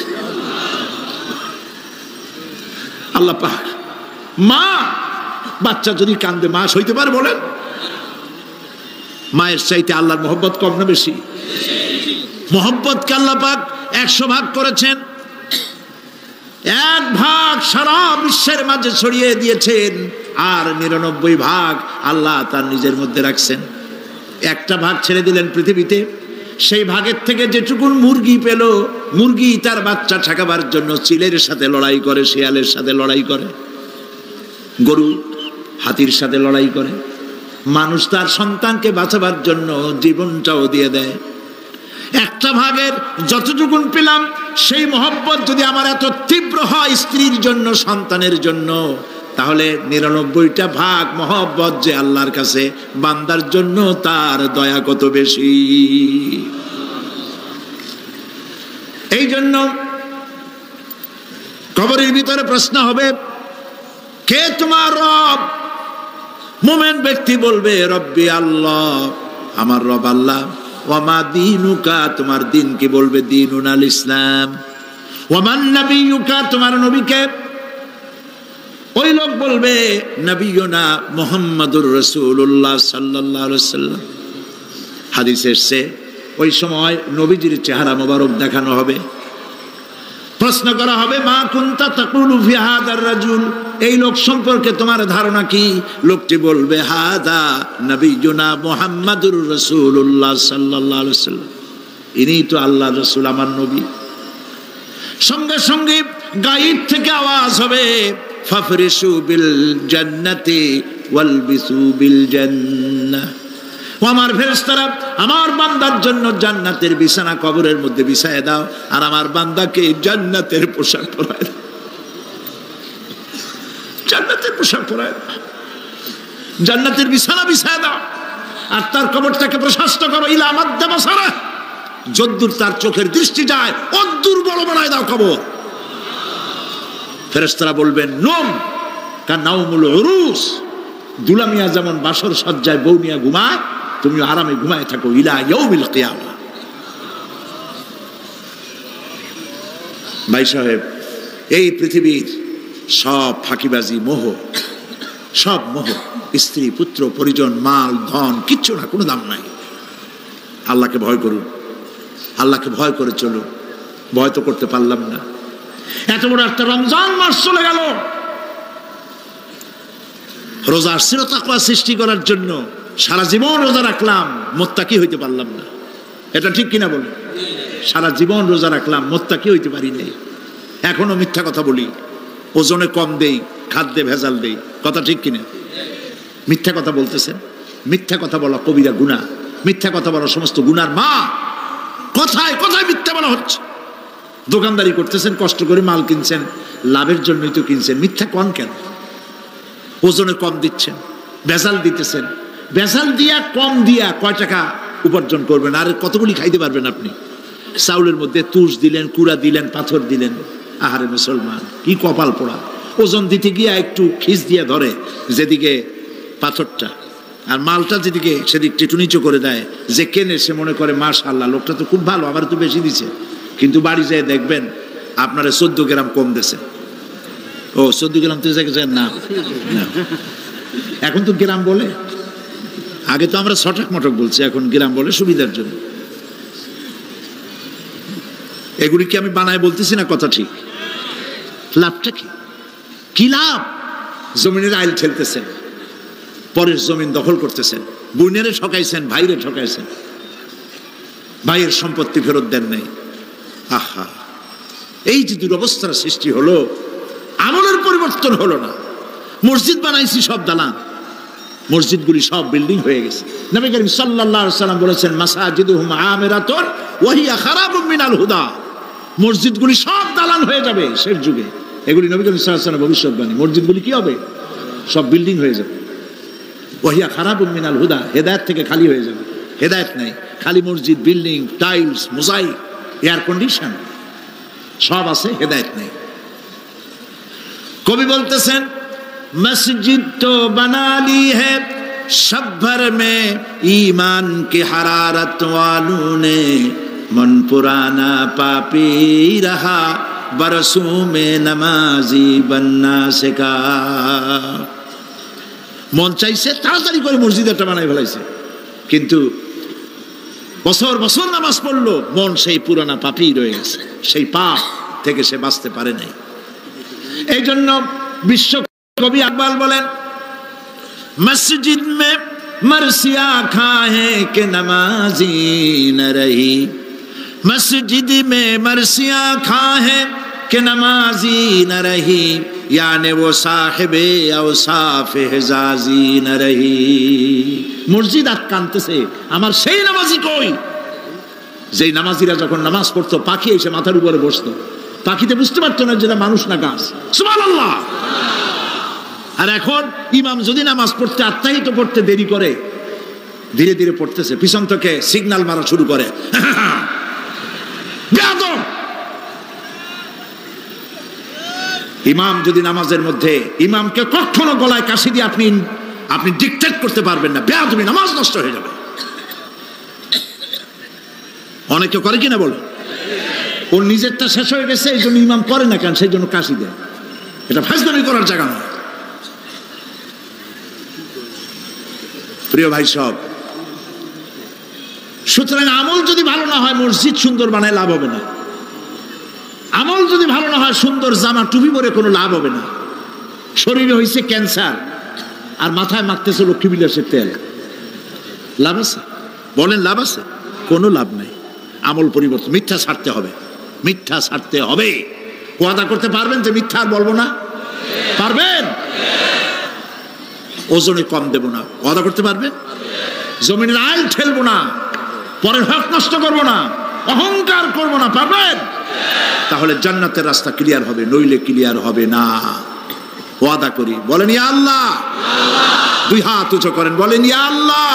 আল্লাহ পাক, মা বাচ্চা যদি কান্দে মা সইতে পারে বলেন? মায়ের চাইতে আল্লাহর মহব্বত কম না বেশি? মহব্বতকে আল্লাহ পাক 100 ভাগ করেছেন, 1 ভাগ সারা বিশ্বের মাঝে ছড়িয়ে দিয়েছেন, আর 99 ভাগ আল্লাহ তার নিজের মধ্যে রাখছেন। 1টা ভাগ ছেড়ে দিলেন পৃথিবীতে, সেই ভাগের থেকে যেটুকুন মুরগি পেল, মুরগি তার বাচ্চা ঠেকাবার জন্য চিলের সাথে লড়াই করে, শিয়ালের সাথে লড়াই করে, গরু হাতির সাথে লড়াই করে, মানুষ তার সন্তানকে বাঁচাবার জন্য জীবনটাও দিয়ে দেয়। 1টা ভাগের যতটুকুন পেলাম, সেই মহব্বত যদি আমার এত তীব্র হয় স্ত্রীর জন্য, সন্তানের জন্য, তাহলে 99টা ভাগ মহব্বত যে আল্লাহর কাছে বান্দার জন্য, তার দয়া কত বেশি। এই জন্য কবরের ভিতরে প্রশ্ন হবে, কে তোমার রব? মুমিন ব্যক্তি বলবে, রব্বি আল্লাহ, আমার রব আল্লাহ। ওয়ামা দীনুকা, তোমার দিন কি? বলবে, দীনুনাল ইসলাম। ওয়ামান নবিয়ুকা, তোমার নবীকে? ওই লোক বলবে, নবিয়ুনা মুহাম্মাদুর রাসূলুল্লাহ সাল্লাল্লাহু আলাইহি ওয়াসাল্লাম। হাদিসে এসেছে, ওই সময় নবীজির চেহারা মোবারক দেখানো হবে, প্রশ্ন করা হবে, মা কুনতা তাকুলু ফি হাদার রাজুল, এই লোক সম্পর্কে তোমার ধারণা কি? লোকটি বলবে, হাদা নবিয়ুনা মুহাম্মাদুর রাসূলুল্লাহ সাল্লাল্লাহু আলাইহি ওয়াসাল্লাম, ইনি তো আল্লাহর রাসূল, আমার নবী। সঙ্গে সঙ্গে গায়েব থেকে আওয়াজ হবে, ফাফরিশু বিল জান্নাতি ওয়ালবিসু বিল জান্নাহ। ও আমার ফেরেশতারা, আমার বান্দার জন্য জান্নাতের বিছানা কবরের মধ্যে বিছায় দাও, আর আমার বান্দাকে জান্নাতের পোশাক পরায় দাও। জান্নাতের পোশাক পরায় দাও, জান্নাতের বিছানা বিছায় দাও, আর তার কবরটাকে প্রশস্ত করো, ইলা মাদ্দা বাসারা, যদ্দূর তার চোখের দৃষ্টি যায় অদ্দূর বড় বানায় দাও কবর। ফেরেশতারা বলবেন, নোম কা নাউমুল উরুস, দুলামিয়া যেমন বাসর সজ্জায় বউ নিয়ে ঘুমায়, তুমি আরামে ঘুমায় থাকো, ইলা ইয়াউমিল কিয়ামা। ভাই সাহেব, এই পৃথিবীর সব ফাঁকিবাজি, মোহ, সব মোহ, স্ত্রী, পুত্র, পরিজন, মাল, ধন, কিচ্ছু না, কোনো দাম নাই। আল্লাহকে ভয় করুন, আল্লাহকে ভয় করে চলুন। ভয় তো করতে পারলাম না, এত বড় একটা রমজান মাস চলে গেল, রোজা আসছিল তাকওয়া সৃষ্টি করার জন্য, সারা জীবন রোজা রাখলাম, মুত্তাকি হইতে পারলাম না। এটা ঠিক কিনা বলেন? সারা জীবন রোজা রাখলাম, মুত্তাকি হইতে পারি নাই। এখনো মিথ্যা কথা বলি, ওজনে কম দেই, খাদ্যে ভেজাল দেই, কথা ঠিক কিনা? মিথ্যা কথা বলতেছেন, মিথ্যা কথা বলা কবিরা গুনাহ। মিথ্যা কথা বলা সমস্ত গুনার মা। কথায় কথায় মিথ্যা বলা হচ্ছে। দোকানদারি করতেছেন, কষ্ট করে মাল কিনছেন, লাভের জন্যই তো কিনছেন, মিথ্যা কন কেন? ওজনে কম দিচ্ছেন, ভেজাল দিতেছেন, ভেজাল দিয়া কম দিয়া কয় টাকা উপার্জন করবেন? আর কতগুলি খাইতে পারবেন আপনি? চাউলের মধ্যে তুষ দিলেন, কুড়া দিলেন, পাথর দিলেন। আহারে মুসলমান, কি কপাল পোড়া! ওজন দিতে গিয়া একটু খিস দিয়া ধরে যেদিকে পাথরটা, আর মালটা যেদিকে সেদিক একটু নিচু করে দেয়। যে কেনে সে মনে করে মাশাআল্লাহ, লোকটা তো খুব ভালো, আমার তো বেশি দিছে। কিন্তু বাড়ি যেয়ে দেখবেন আপনারা 14 গ্রাম কম দিয়েছে। ও 14 গ্রাম তো না, এখন তো গ্রাম বলে, আগে তো আমরা ছটক মটক বলছি, এখন গ্রাম বলে সুবিধার জন্য। এগুলি কি আমি বানায় বলতেছি না? কথা ঠিক। লাভটা কি? কি লাভ? জমিনের আইল ঠেলতেছেন, পরের জমিন দখল করতেছেন, বোনেরে ঠকাইছেন, ভাইরে ঠকাইছেন, ভাইয়ের সম্পত্তি ফেরত দেন নাই। আহা, এই যে দুরবস্থার সৃষ্টি হলো, আমলের পরিবর্তন হলো না। মসজিদ বানাইছি সব দালান, মসজিদগুলি সব বিল্ডিং হয়ে গেছে। নবী করিম সাল্লাল্লাহু আলাইহি ওয়াসাল্লাম বলেছেন, মাসাজিদুহুম আমিরাতুন ওয়া হিয়া খারাবুম মিনাল হুদা। মসজিদগুলি সব দালান হয়ে যাবে শেষ যুগে। এগুলি নবী করিম সাল্লাল্লাহু আলাইহি ওয়াসাল্লাম ভবিষ্যৎবাণী। মসজিদগুলি কি হবে? সব বিল্ডিং হয়ে যাবে। ওয়া হিয়া খারাবুম মিনাল হুদা, হেদায়েত থেকে খালি হয়ে যাবে। হেদায়েত নাই, খালি মসজিদ, building, tiles, mosaic, air condition সব আছে, হেদায়েত নেই। কবি বলতেছেন, मस्जिद तो बना ली है शब भर में ईमान की हरारत वालों ने, मन पुराना पापी रहा बरसों में नमाजी बनना सिखा। মন চাইছে তাড়াতাড়ি করে মসজিদ একটা বানাই ফেলাইছে, কিন্তু বছর বছর নামাজ পড়লো, মন সেই পুরানা পাপী রয়ে গেছে, সেই পাপ থেকে সে বাঁচতে পারে নাই। এই জন্য বিশ্ব কবি আকবাল বলেন, মসজিদ মে মরসিয়া খাহে কে নমাজি ন রহি, মসজিদ মে মরসিয়া খাহে কে নমাজি ন রহি, याने वो साहिबे औसाफ हिजाजी न रही। মসজিদ আটকানতেছে, আমার সেই নামাজি কই? যেই নামাজিরা যখন নামাজ পড়তো, পাখি এসে মাথার উপরে বসতো, পাখিতে বুঝতে পারতো না যেটা মানুষ না গাছ। সুবহানাল্লাহ। আর এখন ইমাম যদি নামাজ পড়তে আত্মাহিত পড়তে দেরি করে, ধীরে ধীরে পড়তেছে, পিছন থেকে সিগন্যাল মারা শুরু করে, বেয়াদব। ইমাম যদি নামাজের মধ্যে, ইমামকে কখনো গলায় কাশি দিয়ে আপনি ডিকটেট করতে পারবেন না, বেয়াদবি, নামাজ নষ্ট হয়ে যাবে। অনেকে করে কিনা বলো, ওর নিজেরটা শেষ হয়ে গেছে, এই জন্য ইমাম করে না কেন, সেই জন্য কাশি দেয়। এটা ফাজলামি করার জায়গা নয়। প্রিয় ভাই সব, সুতরাং আমল যদি ভালো না হয়, মসজিদ সুন্দর বানায় লাভ হবে না। আমল যদি ভালো না হয়, সুন্দর জামা টুপি পরে কোনো লাভ হবে না। শরীরে হয়েছে ক্যান্সার আর মাথায় মাখতেছে লক্ষ্মী বিলাসের তেল, লাভ আছে? বলেন লাভ আছে? কোনো লাভ নাই। আমল পরিবর্তন, মিথ্যা ছাড়তে হবে, মিথ্যা ছাড়তে হবে। ওয়াদা করতে পারবেন যে মিথ্যা আর বলবো না? পারবেন? ওজনে কম দেব না, ওয়াদা করতে পারবেন? জমিনের আইল ঠেলবো না, পরের হক নষ্ট করবো না, অহংকার করবো না, পারবেন? তাহলে জান্নাতের রাস্তা ক্লিয়ার হবে, নইলে ক্লিয়ার হবে না। ওয়াদা করি, বলেন ইয়া আল্লাহ। দুই হাত উঁচু করেন, বলেন ইয়া আল্লাহ,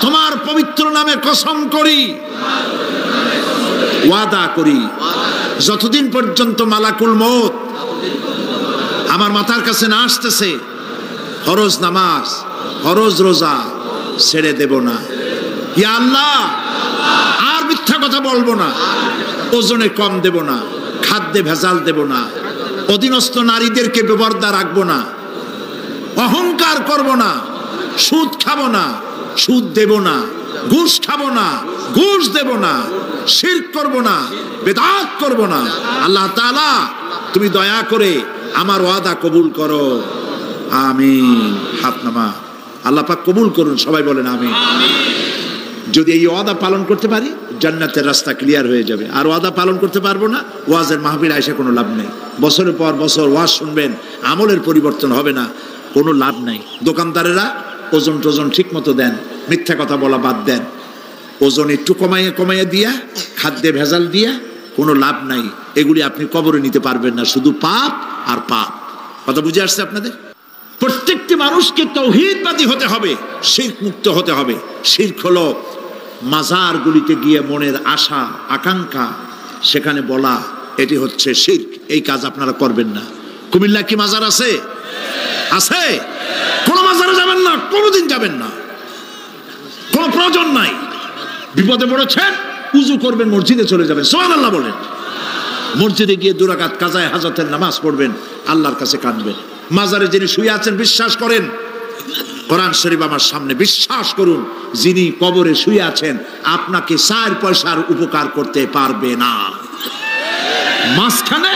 তোমার পবিত্র নামে কসম করি, ওয়াদা করি, যতদিন পর্যন্ত মালাকুল মউত আমার মাথার কাছে না আসতেছে, ফরজ নামাজ, ফরজ রোজা ছেড়ে দেব না। ইয়া আল্লাহ, আর মিথ্যা কথা বলবো না, ওজনে কম দেব না, খাদ্যে ভেজাল দেব না, অধীনস্থ নারীদেরকে বেপরদা রাখবো না, অহংকার করব না, সুদ খাবো না, সুদ দেব না, ঘুষ খাবো না, ঘুষ দেব না, শিরক করব না, বেদাত করব না। আল্লাহ তাআলা তুমি দয়া করে আমার ওয়াদা কবুল করো, আমিন। হাত নামা, আল্লাহ পাক কবুল করুন, সবাই বলেন আমিন। যদি এই ওয়াদা পালন করতে পারি, জান্নাতের রাস্তা ক্লিয়ার হয়ে যাবে। আর ওয়াদা পালন করতে পারবো না, ওয়াজের মাহফিল আইসা কোনো লাভ নেই। বছরের পর বছর ওয়াজ শুনবেন, আমলের পরিবর্তন হবে না, কোনো লাভ নাই। দোকানদারেরা ওজন টোজন ঠিক মতো দেন, মিথ্যা কথা বলা বাদ দেন, ওজন একটু কমাইয়া দিয়া, খাদ্যে ভেজাল দিয়া কোনো লাভ নাই। এগুলি আপনি কবরে নিতে পারবেন না, শুধু পাপ আর পাপ। কথা বুঝে আসছে আপনাদের? প্রত্যেকটি মানুষকে তাওহীদবাদী হতে হবে, শিরক মুক্ত হতে হবে। শিরক হলো মাজারগুলিতে গিয়ে মনের আশা আকাঙ্ক্ষা সেখানে বলা, এটি হচ্ছে শিরক। এই কাজ আপনারা করবেন না। কুমিল্লা কি মাজার আছে? আছে? কোন মাজারে যাবেন না, কোনোদিন যাবেন না, কোনো প্রয়োজন নাই। বিপদে পড়েছেন, উজু করবেন, মসজিদে চলে যাবেন, সুবহানাল্লাহ বলেন। মসজিদে গিয়ে 2 রাকাত কাজায়ে হাজতের নামাজ পড়বেন, আল্লাহর কাছে কাঁদবেন। মাজারে যিনি শুয়ে আছেন বিশ্বাস করেন, কোরআন শরীফ আমার সামনে, বিশ্বাস করুন, যিনি কবরে শুয়ে আছেন আপনাকে 4 পয়সার উপকার করতে পারবে না। মাঝখানে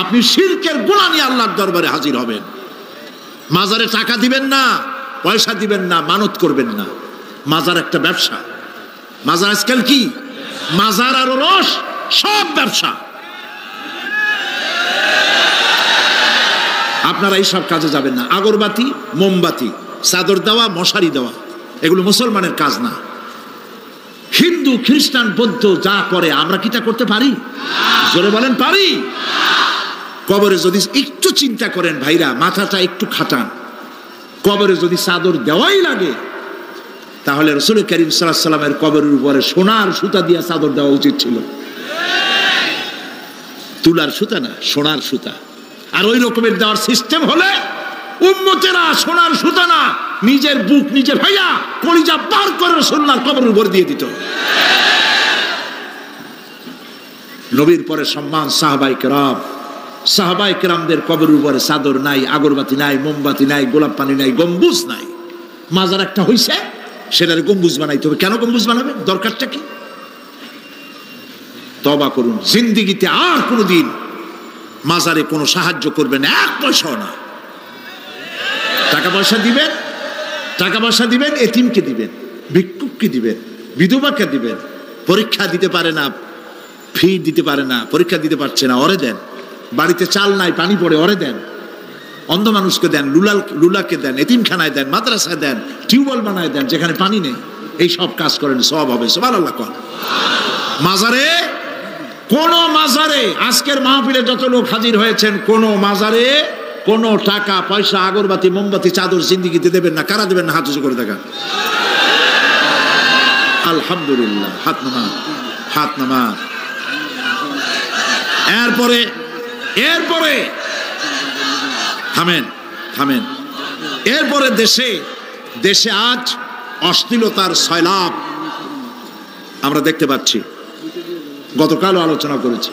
আপনি শিরকের গুনাহ নিয়ে আল্লাহর দরবারে হাজির হবেন। মাজারে টাকা দিবেন না, পয়সা দিবেন না, মানত করবেন না। মাজার একটা ব্যবসা। মাজার আজকাল কি? মাজার আর রস সব ব্যবসা। আপনারা এই সব কাজে যাবেন না। আগরবাতি, মোমবাতি, চাদর দেওয়া, মশারি দেওয়া, এগুলো মুসলমানের কাজ না। হিন্দু, খ্রিস্টান, বৌদ্ধ যা করে আমরা কি তা করতে পারি? জোরে বলেন, পারি? কবরে যদি একটু চিন্তা করেন ভাইরা, মাথাটা একটু খাটান, কবরে যদি চাদর দেওয়াই লাগে তাহলে রাসূল করিম সাল্লাল্লাহু আলাইহি ওয়াসাল্লামের কবরের উপরে সোনার সুতা দিয়ে চাদর দেওয়া উচিত ছিল। তুলার সুতা না, সোনার সুতা। আর ওই রকমের দেওয়ার সিস্টেম হলে উম্মতেরা সোনার সুতা না, নিজের বুক নিজে ভাইয়া কলিজা পার করে রাসূলুল্লাহর কবরের উপর দিয়ে দিত। নবীর পরে সম্মান সাহাবায়ে কেরাম। সাহাবায়ে কেরামদের কবরের উপরে চাদর নাই, আগরবাতি নাই, মোমবাতি নাই, গোলাপ পানি নাই, গম্বুজ নাই। মাজার একটা হইছে, সেটারে গম্বুজ বানাইতে হবে। কেন গম্বুজ বানাবে? দরকারটা কি? তওবা করুন, জিন্দেগিতে আর কোনোদিন মাজারে কোনো সাহায্য করবেন 1 পয়সাও না। টাকা পয়সা দিবেন, টাকা পয়সা দিবেন, এতিমকে দিবেন, ভিক্ষুককে দিবেন, বিধবাকে দিবেন। পরীক্ষা দিতে পারে না, ফি দিতে পারে না, পরীক্ষা দিতে পারছে না, ওরে দেন। বাড়িতে চাল নাই, পানি পড়ে, ওরে দেন। অন্ধ মানুষকে দেন, লুলাকে দেন, এতিমখানায় দেন, মাদ্রাসায় দেন, টিউবওয়েল বানায় দেন যেখানে পানি নেই। এই সব কাজ করেন, সওয়াব হবে। সুবহানাল্লাহ কর। মাজারে, কোন মাজারে, আজকের মাহফিলে যত লোক হাজির হয়েছেন, কোন মাজারে কোন টাকা পয়সা, আগরবাতি, মোমবাতি, চাদর জিন্দেগিতে দেবেন না। কারা দেবেন না? হাত উঁচু করে দেখান। আলহামদুলিল্লাহ, হাত নামা, হাত নামা। এরপরে থামেন, থামেন। এরপরে দেশে আজ অশ্লীলতার সয়লাব আমরা দেখতে পাচ্ছি। গতকালও আলোচনা করেছি।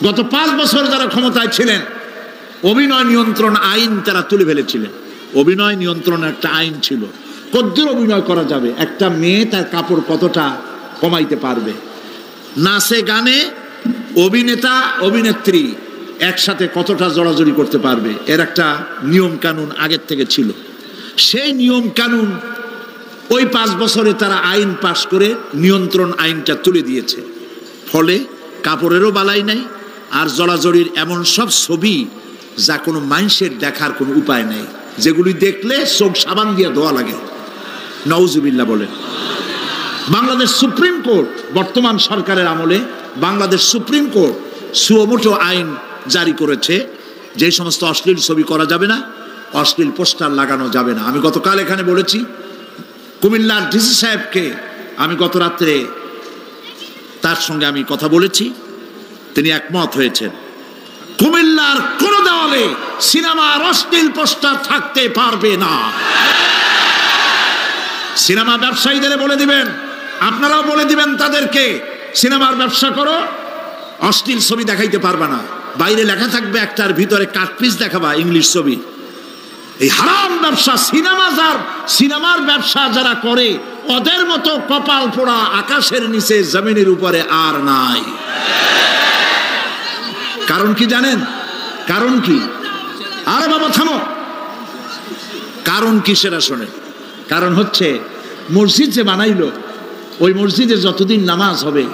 গত 5 বছর যারা ক্ষমতায় ছিলেন, অভিনয় নিয়ন্ত্রণ আইন তারা তুলে ফেলেছিলেন। অভিনয় নিয়ন্ত্রণ একটা আইন ছিল, কতদূর অভিনয় করা যাবে, একটা মেয়ে তার কাপড় কতটা কমাইতে পারবে, নাচে গানে অভিনেতা অভিনেত্রী একসাথে কতটা জড়াজড়ি করতে পারবে, এর একটা নিয়ম কানুন আগের থেকে ছিল। সেই নিয়ম কানুন ওই 5 বছরে তারা আইন পাশ করে নিয়ন্ত্রণ আইনটা তুলে দিয়েছে। ফলে কাপড়েরও বালাই নাই, আর জড়াজড়ির এমন সব ছবি যা কোনো মানুষের দেখার কোনো উপায় নেই, যেগুলি দেখলে চোখ সাবান দিয়ে ধোয়া লাগে। নাউজুবিল্লাহ বলেন। বাংলাদেশ সুপ্রিম কোর্ট, বর্তমান সরকারের আমলে বাংলাদেশ সুপ্রিম কোর্ট সুমোটো আইন জারি করেছে, যে সমস্ত অশ্লীল ছবি করা যাবে না, অশ্লীল পোস্টার লাগানো যাবে না। আমি গতকাল এখানে বলেছি, কুমিল্লার ডিসি সাহেবকে আমি গত রাত্রে তার সঙ্গে আমি কথা বলেছি, তিনি একমত হয়েছেন। কুমিল্লার কোন দেওয়ালে সিনেমার অশ্লীল পোস্টার থাকতে পারবে না। সিনেমা ব্যবসায়ীদের বলে দিবেন, আপনারাও বলে দিবেন তাদেরকে, সিনেমার ব্যবসা করো, অশ্লীল ছবি দেখাইতে পারবা না। বাইরে লেখা থাকবে একটার, ভিতরে কাটপিস দেখাবা ইংলিশ ছবি। এই হারাম ব্যবসা, সিনেমার ব্যবসা যারা করে ওদের মতো কপাল পোড়া আকাশের নিচে জমিনের উপরে আর নাই। কারণ কি জানেন? কারণ কি? আরে বাবা থামো, কারণ কি সেটা শোনেন। কারণ হচ্ছে, মসজিদ যে বানাইলো, ওই মসজিদে যতদিন নামাজ হবে,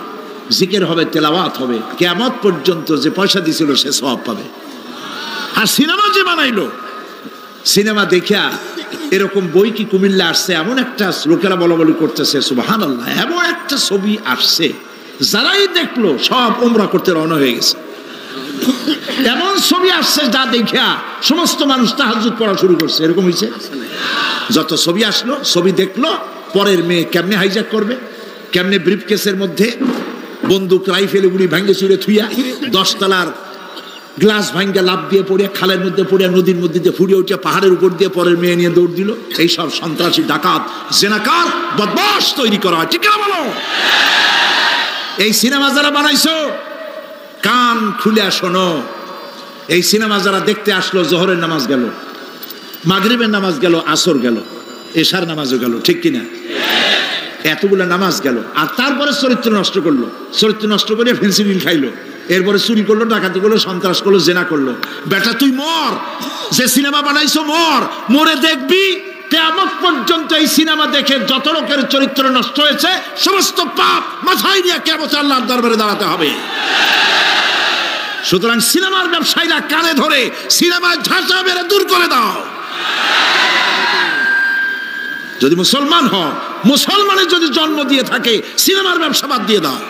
জিকির হবে, তেলাওয়াত হবে, কিয়ামত পর্যন্ত যে পয়সা দিছিল সে সওয়াব পাবে। আর সিনেমা যে বানাইলো, সিনেমা দেখিয়া এরকম বই কি কুমিল্লা আসছে? এমন একটা লোকেরা বলা বলি করতেছে, সুবহানাল্লাহ, এমন একটা ছবি আসছে যারাই দেখলো সব উমরা করতে রওনা হয়ে গেছে। এমন ছবি আসছে যা দেখিয়া সমস্ত মানুষ তাহাজ্জুদ পড়া শুরু করছে। এরকম হয়েছে? যত ছবি আসলো, ছবি দেখলো, পরের মেয়ে কেমনে হাইজ্যাক করবে, কেমনে ব্রিফকেসের মধ্যে বন্দুক রাইফেল গুলি ভাঙ্গে চুরে থুইয়া 10 তলার গ্লাস ভাঙ্গা লাভ দিয়ে পড়ে খালের মধ্যে পড়ে নদীর মধ্যে দিয়ে ফুড়ে উঠে পাহাড়ের উপর দিয়ে পরের মেয়ে নিয়ে দৌড় দিল। এইসব সন্ত্রাসী, ডাকাত, জেনাকার, বদমাশ তৈরি করা হয়, ঠিক না বলো? এই সিনেমা যারা বানাইছো কান খুলে শোনো, এই সিনেমা যারা দেখতে আসলো, জোহরের নামাজ গেল, মাগরিবের নামাজ গেল, আসর গেল, এশার নামাজও গেল, ঠিক কিনা? এতগুলা নামাজ গেল, আর তারপরে চরিত্র নষ্ট করলো, চরিত্র নষ্ট করে ফেন্সিডিল খাইলো, এরপরে চুরি করলো, ডাকাতি করলো, সন্ত্রাস করলো, জেনা করলো। বেটা তুই মর, যে সিনেমা বানাইছো মর, মরে দেখবি কিয়ামত পর্যন্ত এই সিনেমা দেখে যত লোকের চরিত্র নষ্ট হয়েছে সমস্ত পাপ মাথায় নিয়ে কিয়ামতে আল্লাহর দরবারে দাঁড়াতে হবে। সুতরাং সিনেমার ব্যবসায়ীরা কানে ধরে সিনেমার ঝাঁটা মেরে দূর করে দাও। যদি মুসলমান হও, মুসলমানের যদি জন্ম দিয়ে থাকে, সিনেমার ব্যবসা বাদ দিয়ে দাও।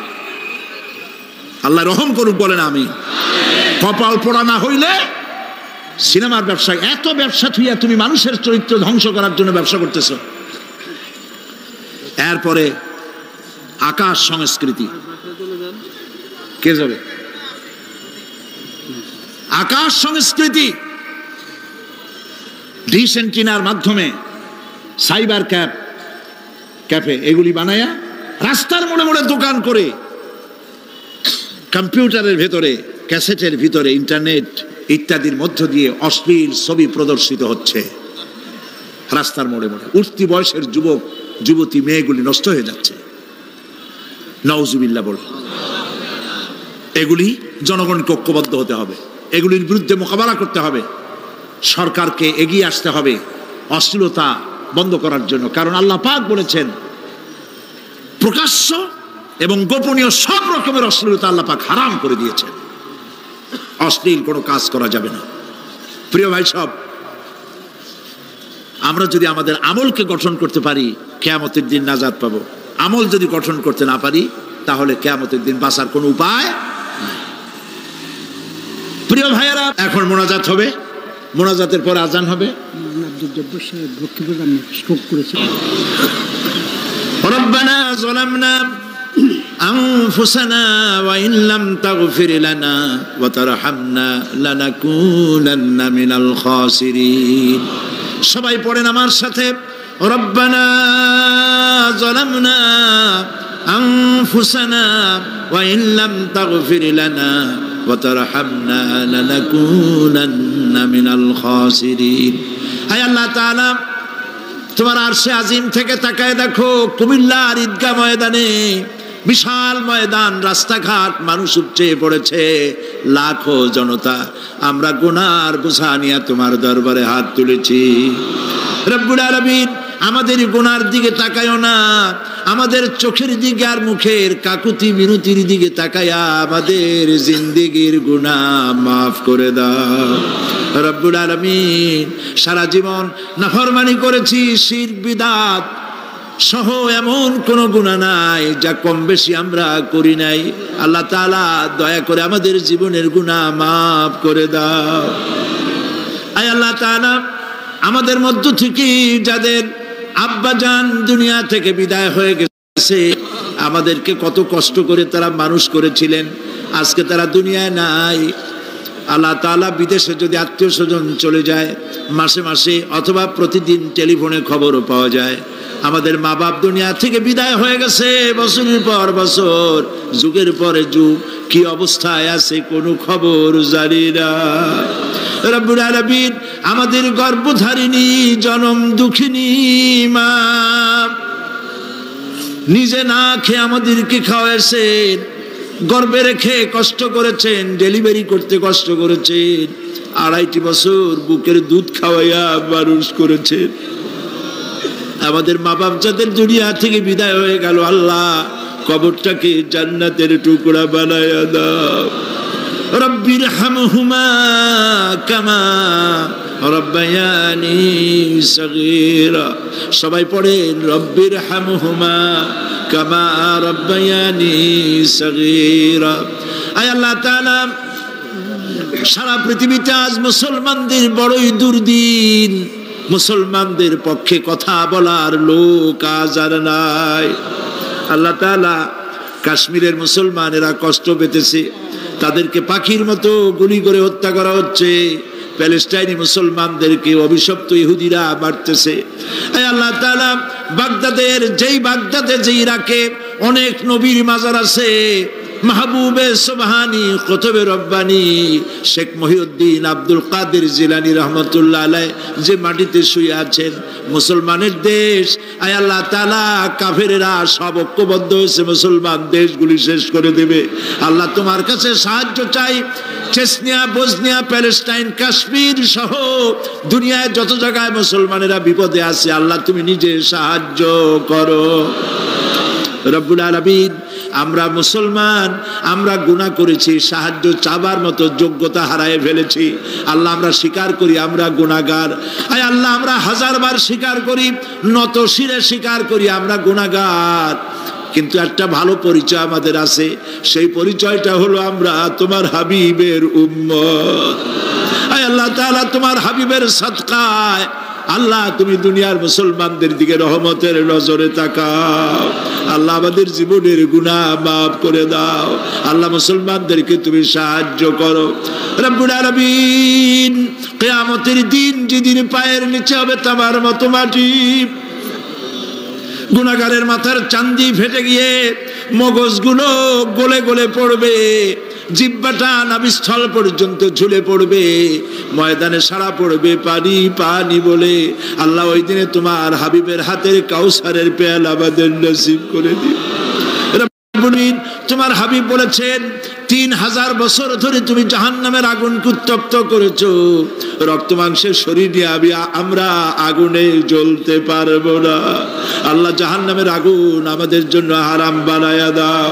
আল্লাহ রহম করুক, বলেন আমি। কপাল পোড়া না হইলে সিনেমার ব্যবসা, এত ব্যবসা থুইয়া তুমি মানুষের চরিত্র ধ্বংস করার জন্য ব্যবসা করতেছ। এরপরে আকাশ সংস্কৃতি, কে যাবে? আকাশ সংস্কৃতি ডিশ এন্টিনার মাধ্যমে সাইবার ক্যাফে এগুলি বানায়া রাস্তার মোড়ে মোড়ে দোকান করে কম্পিউটারের ভেতরে, ক্যাসেটের ভিতরে, ইন্টারনেট ইত্যাদির মধ্য দিয়ে অশ্লীল ছবি প্রদর্শিত হচ্ছে রাস্তার মোড়ে মোড়ে। উঠতি বয়সের যুবক যুবতী মেয়েগুলি নষ্ট হয়ে যাচ্ছে, নাউজুবিল্লাহ বলে। এগুলি জনগণকে ঐক্যবদ্ধ হতে হবে, এগুলির বিরুদ্ধে মোকাবেলা করতে হবে, সরকারকে এগিয়ে আসতে হবে অশ্লীলতা বন্ধ করার জন্য। কারণ আল্লাহ পাক বলেছেন প্রকাশ্য এবং গোপনীয় সব রকমের অশ্লীলতা আল্লাহ পাক হারাম করে দিয়েছেন, অশ্লীল কোনো কাজ করা যাবে না। প্রিয় ভাই সব, আমরা যদি আমাদের আমলকে গঠন করতে পারি কিয়ামতের দিন নাজাত পাবো। আমল যদি গঠন করতে না পারি তাহলে কিয়ামতের দিন বাঁচার কোনো উপায় নাই। প্রিয় ভাইয়েরা, এখন মোনাজাত হবে, মোনাজাতের পর আজান হবে। রব্বানা যালামনা আনফুসানা ওয়া ইন লাম তাগফির লানা ওয়া তারহামনা লানাকুনান্না মিনাল খাসিরিন। সবাই পড়েন আমার সাথে, রব্বানা যালামনা আনফুসানা ওয়া ইন লাম তাগফির লানা ওয়া তারহামনা লানাকুনান্না মিনাল খাসিরিন। হায় আল্লাহ তাআলা, তোমার আরশে আজিম থেকে তাকায় দেখো কুমিল্লার ঈদগাহ ময়দানে, বিশাল ময়দান, রাস্তাঘাট, মানুষ উপচে পড়েছে, লাখো জনতা। আমরা গুনার বোঝা নিয়ে তোমার দরবারে হাত তুলেছি। রব্বুল আলামিন, আমাদের গুনার দিকে তাকায়ও না, আমাদের চোখের দিকে আর মুখের কাকুতি মিনতির দিকে তাকায়া আমাদের জিন্দেগির গুনাহ মাফ করে দাও। রব্বুল আলামিন, সারা জীবন নাফরমানি করেছি, শিরক বিদআত সহ এমন কোন গুনাহ নাই যা কম বেশি আমরা করি নাই। আল্লাহ তাআলা দয়া করে আমাদের জীবনের গুনাহ মাফ করে দাও। আয় আল্লাহ তাআলা, আমাদের মধ্য থেকে যাদের আব্বাজান দুনিয়া থেকে বিদায় হয়ে গেছে, আমাদেরকে কত কষ্ট করে তারা মানুষ করেছিলেন, আজকে তারা দুনিয়ায় নাই। আল্লাহ তাআলা, বিদেশে যদি আত্মীয় স্বজন চলে যায়, মাসে মাসে অথবা প্রতিদিন টেলিফোনে খবরও পাওয়া যায় আমাদের মা বাপ দুনিয়া থেকে বিদায় হয়ে গেছে, বছরের পর বছর, যুগের পরে যুগ, কি অবস্থায় আছে কোনো খবর জানি না। রব্বুল আলামিন, আমাদের গর্ভধারিণী জনম দুঃখিনী মা নিজে না খেয়ে আমাদেরকে খাওয়াইছেন, গর্ভে রেখে কষ্ট করেছেন, ডেলিভারি করতে কষ্ট করেছেন, 2.5 বছর বুকের দুধ খাওয়াইয়া মানুষ করেছেন। আমাদের মা বাপ যাদের দুনিয়া থেকে বিদায় হয়ে গেল, আল্লাহ কবরটাকে জান্নাতের টুকরা বানায়া দাও। রব্বির হামহুমা কামা রব্বায়ানি সগীরা। সবাই পড়েন রব্বির হামহুমা কামা রব্বায়ানি সগীরা। আয় আল্লাহ তাআলা, সারা পৃথিবীতে আজ মুসলমানদের বড়ই দুর্দিন। মুসলমানদের পক্ষে কথা বলার লোক আজ আর নাই। আল্লাহ তাআলা কাশ্মীরের মুসলমানেরা কষ্ট পেতেছে, তাদেরকে পাখির মতো গুলি করে হত্যা করা হচ্ছে। প্যালেস্টাইনি মুসলমানদেরকে অভিশপ্ত ইহুদিরা মারতেছে। আল্লাহ তাআলা, বাগদাদে যে ইরাকে অনেক নবীর মাজার আছে, মাহবুবে সুবহানি, কুতুবে রব্বানি, শেখ মহিউদ্দিন আব্দুল কাদের জিলানী রহমতুল্লাহ আলাইহি যে মাটিতে শুয়ে আছেন, মুসলমানের দেশ। আয় আল্লাহ তাআলা, কাফেরেরা সব ঐক্যবদ্ধ হয়েছে, মুসলমান দেশগুলি শেষ করে দেবে। আল্লাহ তোমার কাছে সাহায্য চাই। চেচনিয়া, বসনিয়া, প্যালেস্টাইন, কাশ্মীর সহ দুনিয়ায় যত জায়গায় মুসলমানেরা বিপদে আছে, আল্লাহ তুমি নিজে সাহায্য করো। রব্বুল আলামিন, আমরা মুসলমান, আমরা গুনাহ করেছি, সাহায্য চাবার মতো যোগ্যতা হারায় ফেলেছি। আল্লাহ আমরা স্বীকার করি আমরা গুনাহগার। আয় আল্লাহ, আমরা হাজারবার স্বীকার করি, নত শিরে স্বীকার করি আমরা গুনাহগার। কিন্তু একটা ভালো পরিচয় আমাদের আছে, সেই পরিচয়টা হলো আমরা তোমার হাবিবের উম্মত। আয় আল্লাহ তাআলা, তোমার হাবিবের সাদকায় আল্লাহ তুমি দুনিয়ার মুসলমানদের দিকে রহমতের নজরে তাকাও। আল্লাহ আমাদের জীবনের গুনাহ মাফ করে দাও। আল্লাহ মুসলমানদেরকে তুমি সাহায্য করো। রব্বুল আলামিন, কিয়ামতের দিন যেদিন পায়ের নিচে হবে তামার মতো মাটি, গুনাহগারের মাথার চান্দি ফেটে গিয়ে মগজগুলো গলে গলে পড়বে, জিহ্বাটা নাভিস্থল পর্যন্ত ঝুলে পড়বে, ময়দানে সারা পড়বে পানি পানি বলে। আল্লাহ ওই দিনে তোমার হাবিবের হাতের কাউসারের পেয়ালা আমাদের নসিব করে দিও। তোমার হাবিব বলেছেন 3000 বছর ধরে তুমি জাহান্নামের আগুনকে উত্তপ্ত করেছো, রক্ত মাংসের শরীর নিয়ে আমরা আগুনে জ্বলতে পারবো না। আল্লাহ জাহান্নামের আগুন আমাদের জন্য হারাম বানায়া দাও।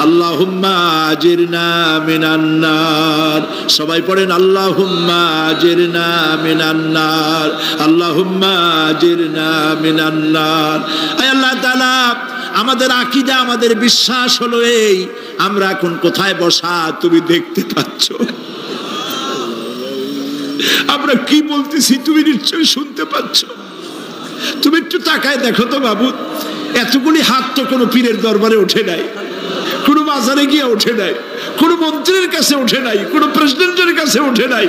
আল্লাহুম্মা আজিরনা মিনান নার। সবাই পড়েন আল্লাহুম্মা আজিরনা মিনান নার, আল্লাহুম্মা আজিরনা মিনান নার। আয় আল্লাহ তাআলা, আমাদের আকীদা, আমাদের বিশ্বাস হলো এই, আমরা এখন কোথায় বসা তুমি দেখতে পাচ্ছ, আমরা কি বলতেছি তুমি নিশ্চয়ই শুনতে পাচ্ছ। তুমি একটু তাকায় দেখো তো বাবু, এতগুলি হাত তো কোনো পীরের দরবারে ওঠে নাই, কোনো বাজারে গিয়ে ওঠে নাই, কোনো মন্ত্রীর কাছে ওঠে নাই, কোনো প্রেসিডেন্টের কাছে ওঠে নাই।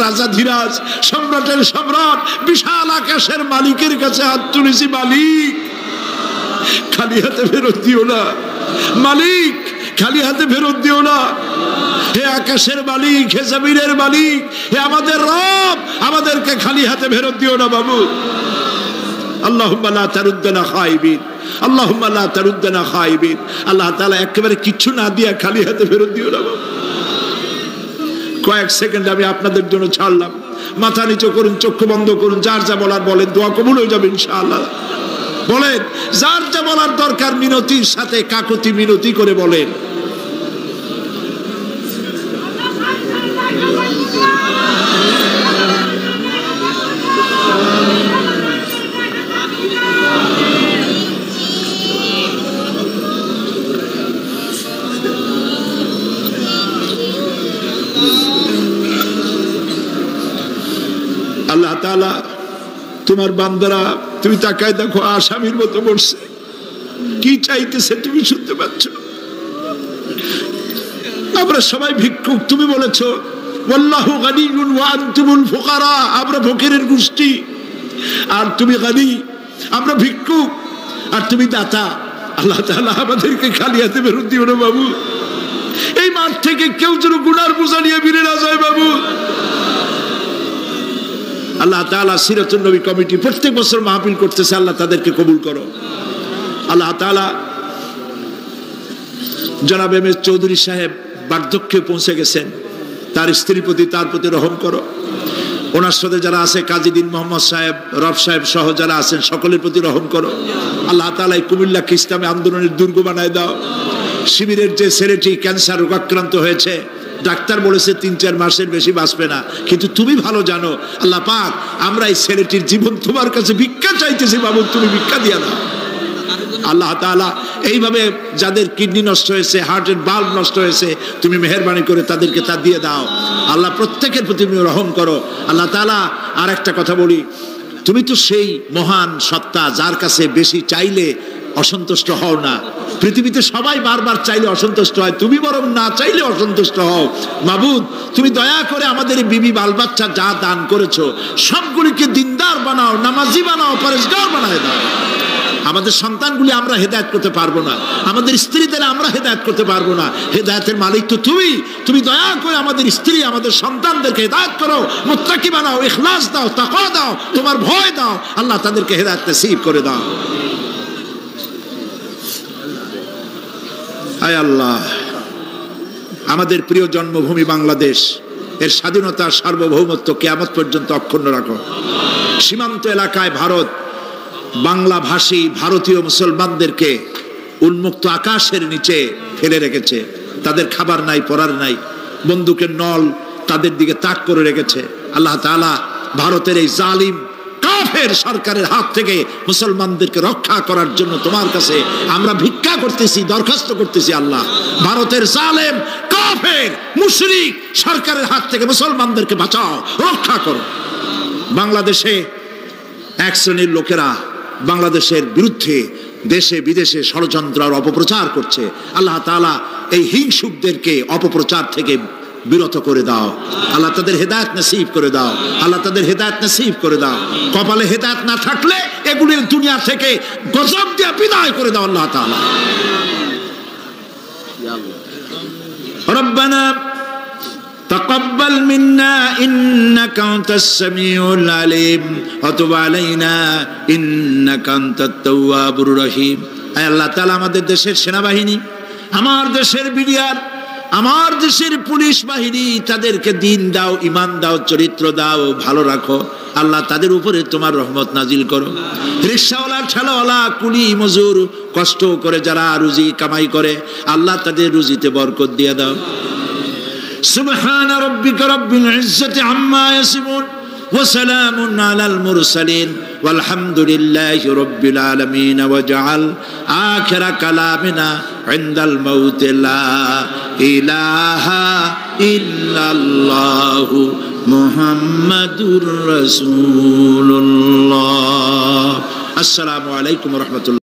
রাজা ধীরাজ, সম্রাটের সম্রাট, বিশাল আকাশের মালিকের কাছে হাত তুলেছি, মালিক খালি হাতে ফেরত দিও না, মালিক খালি হাতে ফেরত দিও না। হে আকাশের মালিক, হে জমিনের মালিক, হে আমাদের রব, আমাদেরকে খালি হাতে ফেরত দিও না বাবু। আল্লাহুম্মা লা তারুদ্দানা খাইবিন, আল্লাহুম্মা লা তারুদ্দানা খাইবিন। আল্লাহ তাআলা একেবারে কিচ্ছু না দিয়া খালি হাতে ফেরত দিও না বাবু। কয়েক সেকেন্ড আমি আপনাদের জন্য ছাড়লাম, মাথা নিচু করুন, চক্ষু বন্ধ করুন, যার যা বলার বলেন, দোয়া কবুল হয়ে যাবে ইনশাআল্লাহ। বলেন, যার যা বলার দরকার মিনতির সাথে কাকুতি মিনতি করে বলেন। আল্লাহ তাআলা, তোমার বান্দারা তুমি তাকায় দেখো, আসামির মতো বসছে, কি চাইতেছে তুমি শুনতে পাচ্ছ। আমরা সবাই ভিক্ষুক, তুমি বলেছো ওয়াল্লাহু গানিয়্যুন ওয়া আনতুমুল ফুকারা, আমরা ফকিরের গোষ্ঠী আর তুমি গানি, আমরা ভিক্ষুক আর তুমি দাতা। আল্লাহ তাআলা আমাদেরকে খালি হাতে ফেরত দিও না বাবু। এই মাঠ থেকে কেউ যেন গুনার বোঝা নিয়ে ফিরে না যায় বাবু। আল্লাহ তাআলা সিরাতুন নবী কমিটি প্রত্যেক বছর মাহফিল করতেছে, আল্লাহ তাদেরকে কবুল করো। আল্লাহ তাআলা জনাব এম এস চৌধুরী সাহেব বার্ধক্যে পৌঁছে গেছেন, তার স্ত্রীর প্রতি তার প্রতি রহম করো। ওনার সাথে যারা আছে, কাজী দিন মোহাম্মদ সাহেব, রব সাহেব সহ যারা আছেন, সকলের প্রতি রহম করো। আল্লাহ তাআলা এই কুমিল্লাকে ইসলামী আন্দোলনের দুর্গ বানায় দাও। শিবিরের যে ছেলেটি ক্যান্সার রোগাক্রান্ত হয়েছে, ডাক্তার বলেছে ৩-৪ মাসের বেশি বাঁচবে না, কিন্তু তুমি ভালো জানো আল্লাহ পাক আমরা এই ছেলেটির জীবন তোমার কাছে ভিক্ষা চাইতেছি, বাবু তুমি ভিক্ষা দিয়া দাও। আল্লাহ তাআলা এইভাবে যাদের কিডনি নষ্ট হয়েছে, হার্টের বাল্ব নষ্ট হয়েছে, তুমি মেহেরবানি করে তাদেরকে তা দিয়ে দাও। আল্লাহ প্রত্যেকের প্রতি তুমি রহম করো। আল্লাহ তাআলা আর একটা কথা বলি, তুমি তো সেই মহান সত্তা যার কাছে বেশি চাইলে অসন্তুষ্ট হও না। পৃথিবীতে সবাই বারবার চাইলে অসন্তুষ্ট হয়, তুমি বরং না চাইলে অসন্তুষ্ট হও। মাবুদ তুমি দয়া করে আমাদের বিবি বাল বাচ্চা যা দান করেছো সবগুলিকে দিনদার বানাও, নামাজি বানাও, পরেশগার বানায় দাও। আমাদের সন্তানগুলি আমরা হেদায়েত করতে পারবো না, আমাদের স্ত্রীদের আমরা হেদায়েত করতে পারবো না, হেদায়েতের মালিক তো তুমি। তুমি দয়া করে আমাদের স্ত্রী আমাদের সন্তানদেরকে হেদায়েত করো, মুত্তাকি বানাও, ইখলাস দাও, তাকওয়া দাও, তোমার ভয় দাও। আল্লাহ তাদেরকে হেদায়েত নসিব করে দাও। আয় আল্লাহ, আমাদের প্রিয় জন্মভূমি বাংলাদেশ এর স্বাধীনতা সার্বভৌমত্ব কিয়ামত পর্যন্ত অক্ষুণ্ণ রাখো। সীমান্ত এলাকায় ভারত বাংলা ভাষী ভারতীয় মুসলমানদেরকে উন্মুক্ত আকাশের নিচে ফেলে রেখেছে। তাদের খাবার নাই, পরার নাই, বন্দুকের নল তাদের দিকে তাক করে রেখেছে। আল্লাহ তাআলা ভারতের এই জালিম কাফের সরকারের হাত থেকে মুসলমানদেরকে রক্ষা করার জন্য তোমার কাছে আমরা ভিক্ষা করতেছি, দরখাস্ত করতেছি। আল্লাহ ভারতের জালেম কাফের মুশরিক সরকারের হাত থেকে মুসলমানদেরকে বাঁচাও, রক্ষা করো। বাংলাদেশে এক শ্রেণীর লোকেরা বাংলাদেশের বিরুদ্ধে দেশে বিদেশে ষড়যন্ত্র আর অপপ্রচার করছে। আল্লাহ তাআলা এই হিংসুকদেরকে অপপ্রচার থেকে বিরত করে দাও। আল্লাহ তাদের হেদায়েত নসিব করে দাও। আল্লাহ তাদের হেদায়েত নসিব করে দাও। কপালে হেদায়েত না থাকলে এগুলির দুনিয়া থেকে গজব দিয়ে বিদায় করে দাও আল্লাহ তাআলা। রব্বানা تقبل منا إنك أنت السميع العليم وتب علينا إنك أنت التواب الرحيم। আয় আল্লাহ তাআলা আমাদের দেশের সেনাবাহিনী, আমার দেশের বিডিআর, আমার দেশের পুলিশ বাহিনী, তাদেরকে দিন দাও, ঈমান দাও, চরিত্র দাও, ভালো রাখো। আল্লাহ তাদের উপরে তোমার রহমত নাজিল করো। রিকশাওয়ালা, ঠেলাওয়ালা, কুলি মজুর কষ্ট করে যারা রুজি কামাই করে, আল্লাহ তাদের রুজিতে বরকত দিয়ে দাও। سبحان ربك رب العزة عما يصفون وسلام على المرسلين والحمد لله رب العالمين واجعل آخر كلامنا عند الموت لا إله إلا الله محمد رسول الله. السلام عليكم ورحمة الله.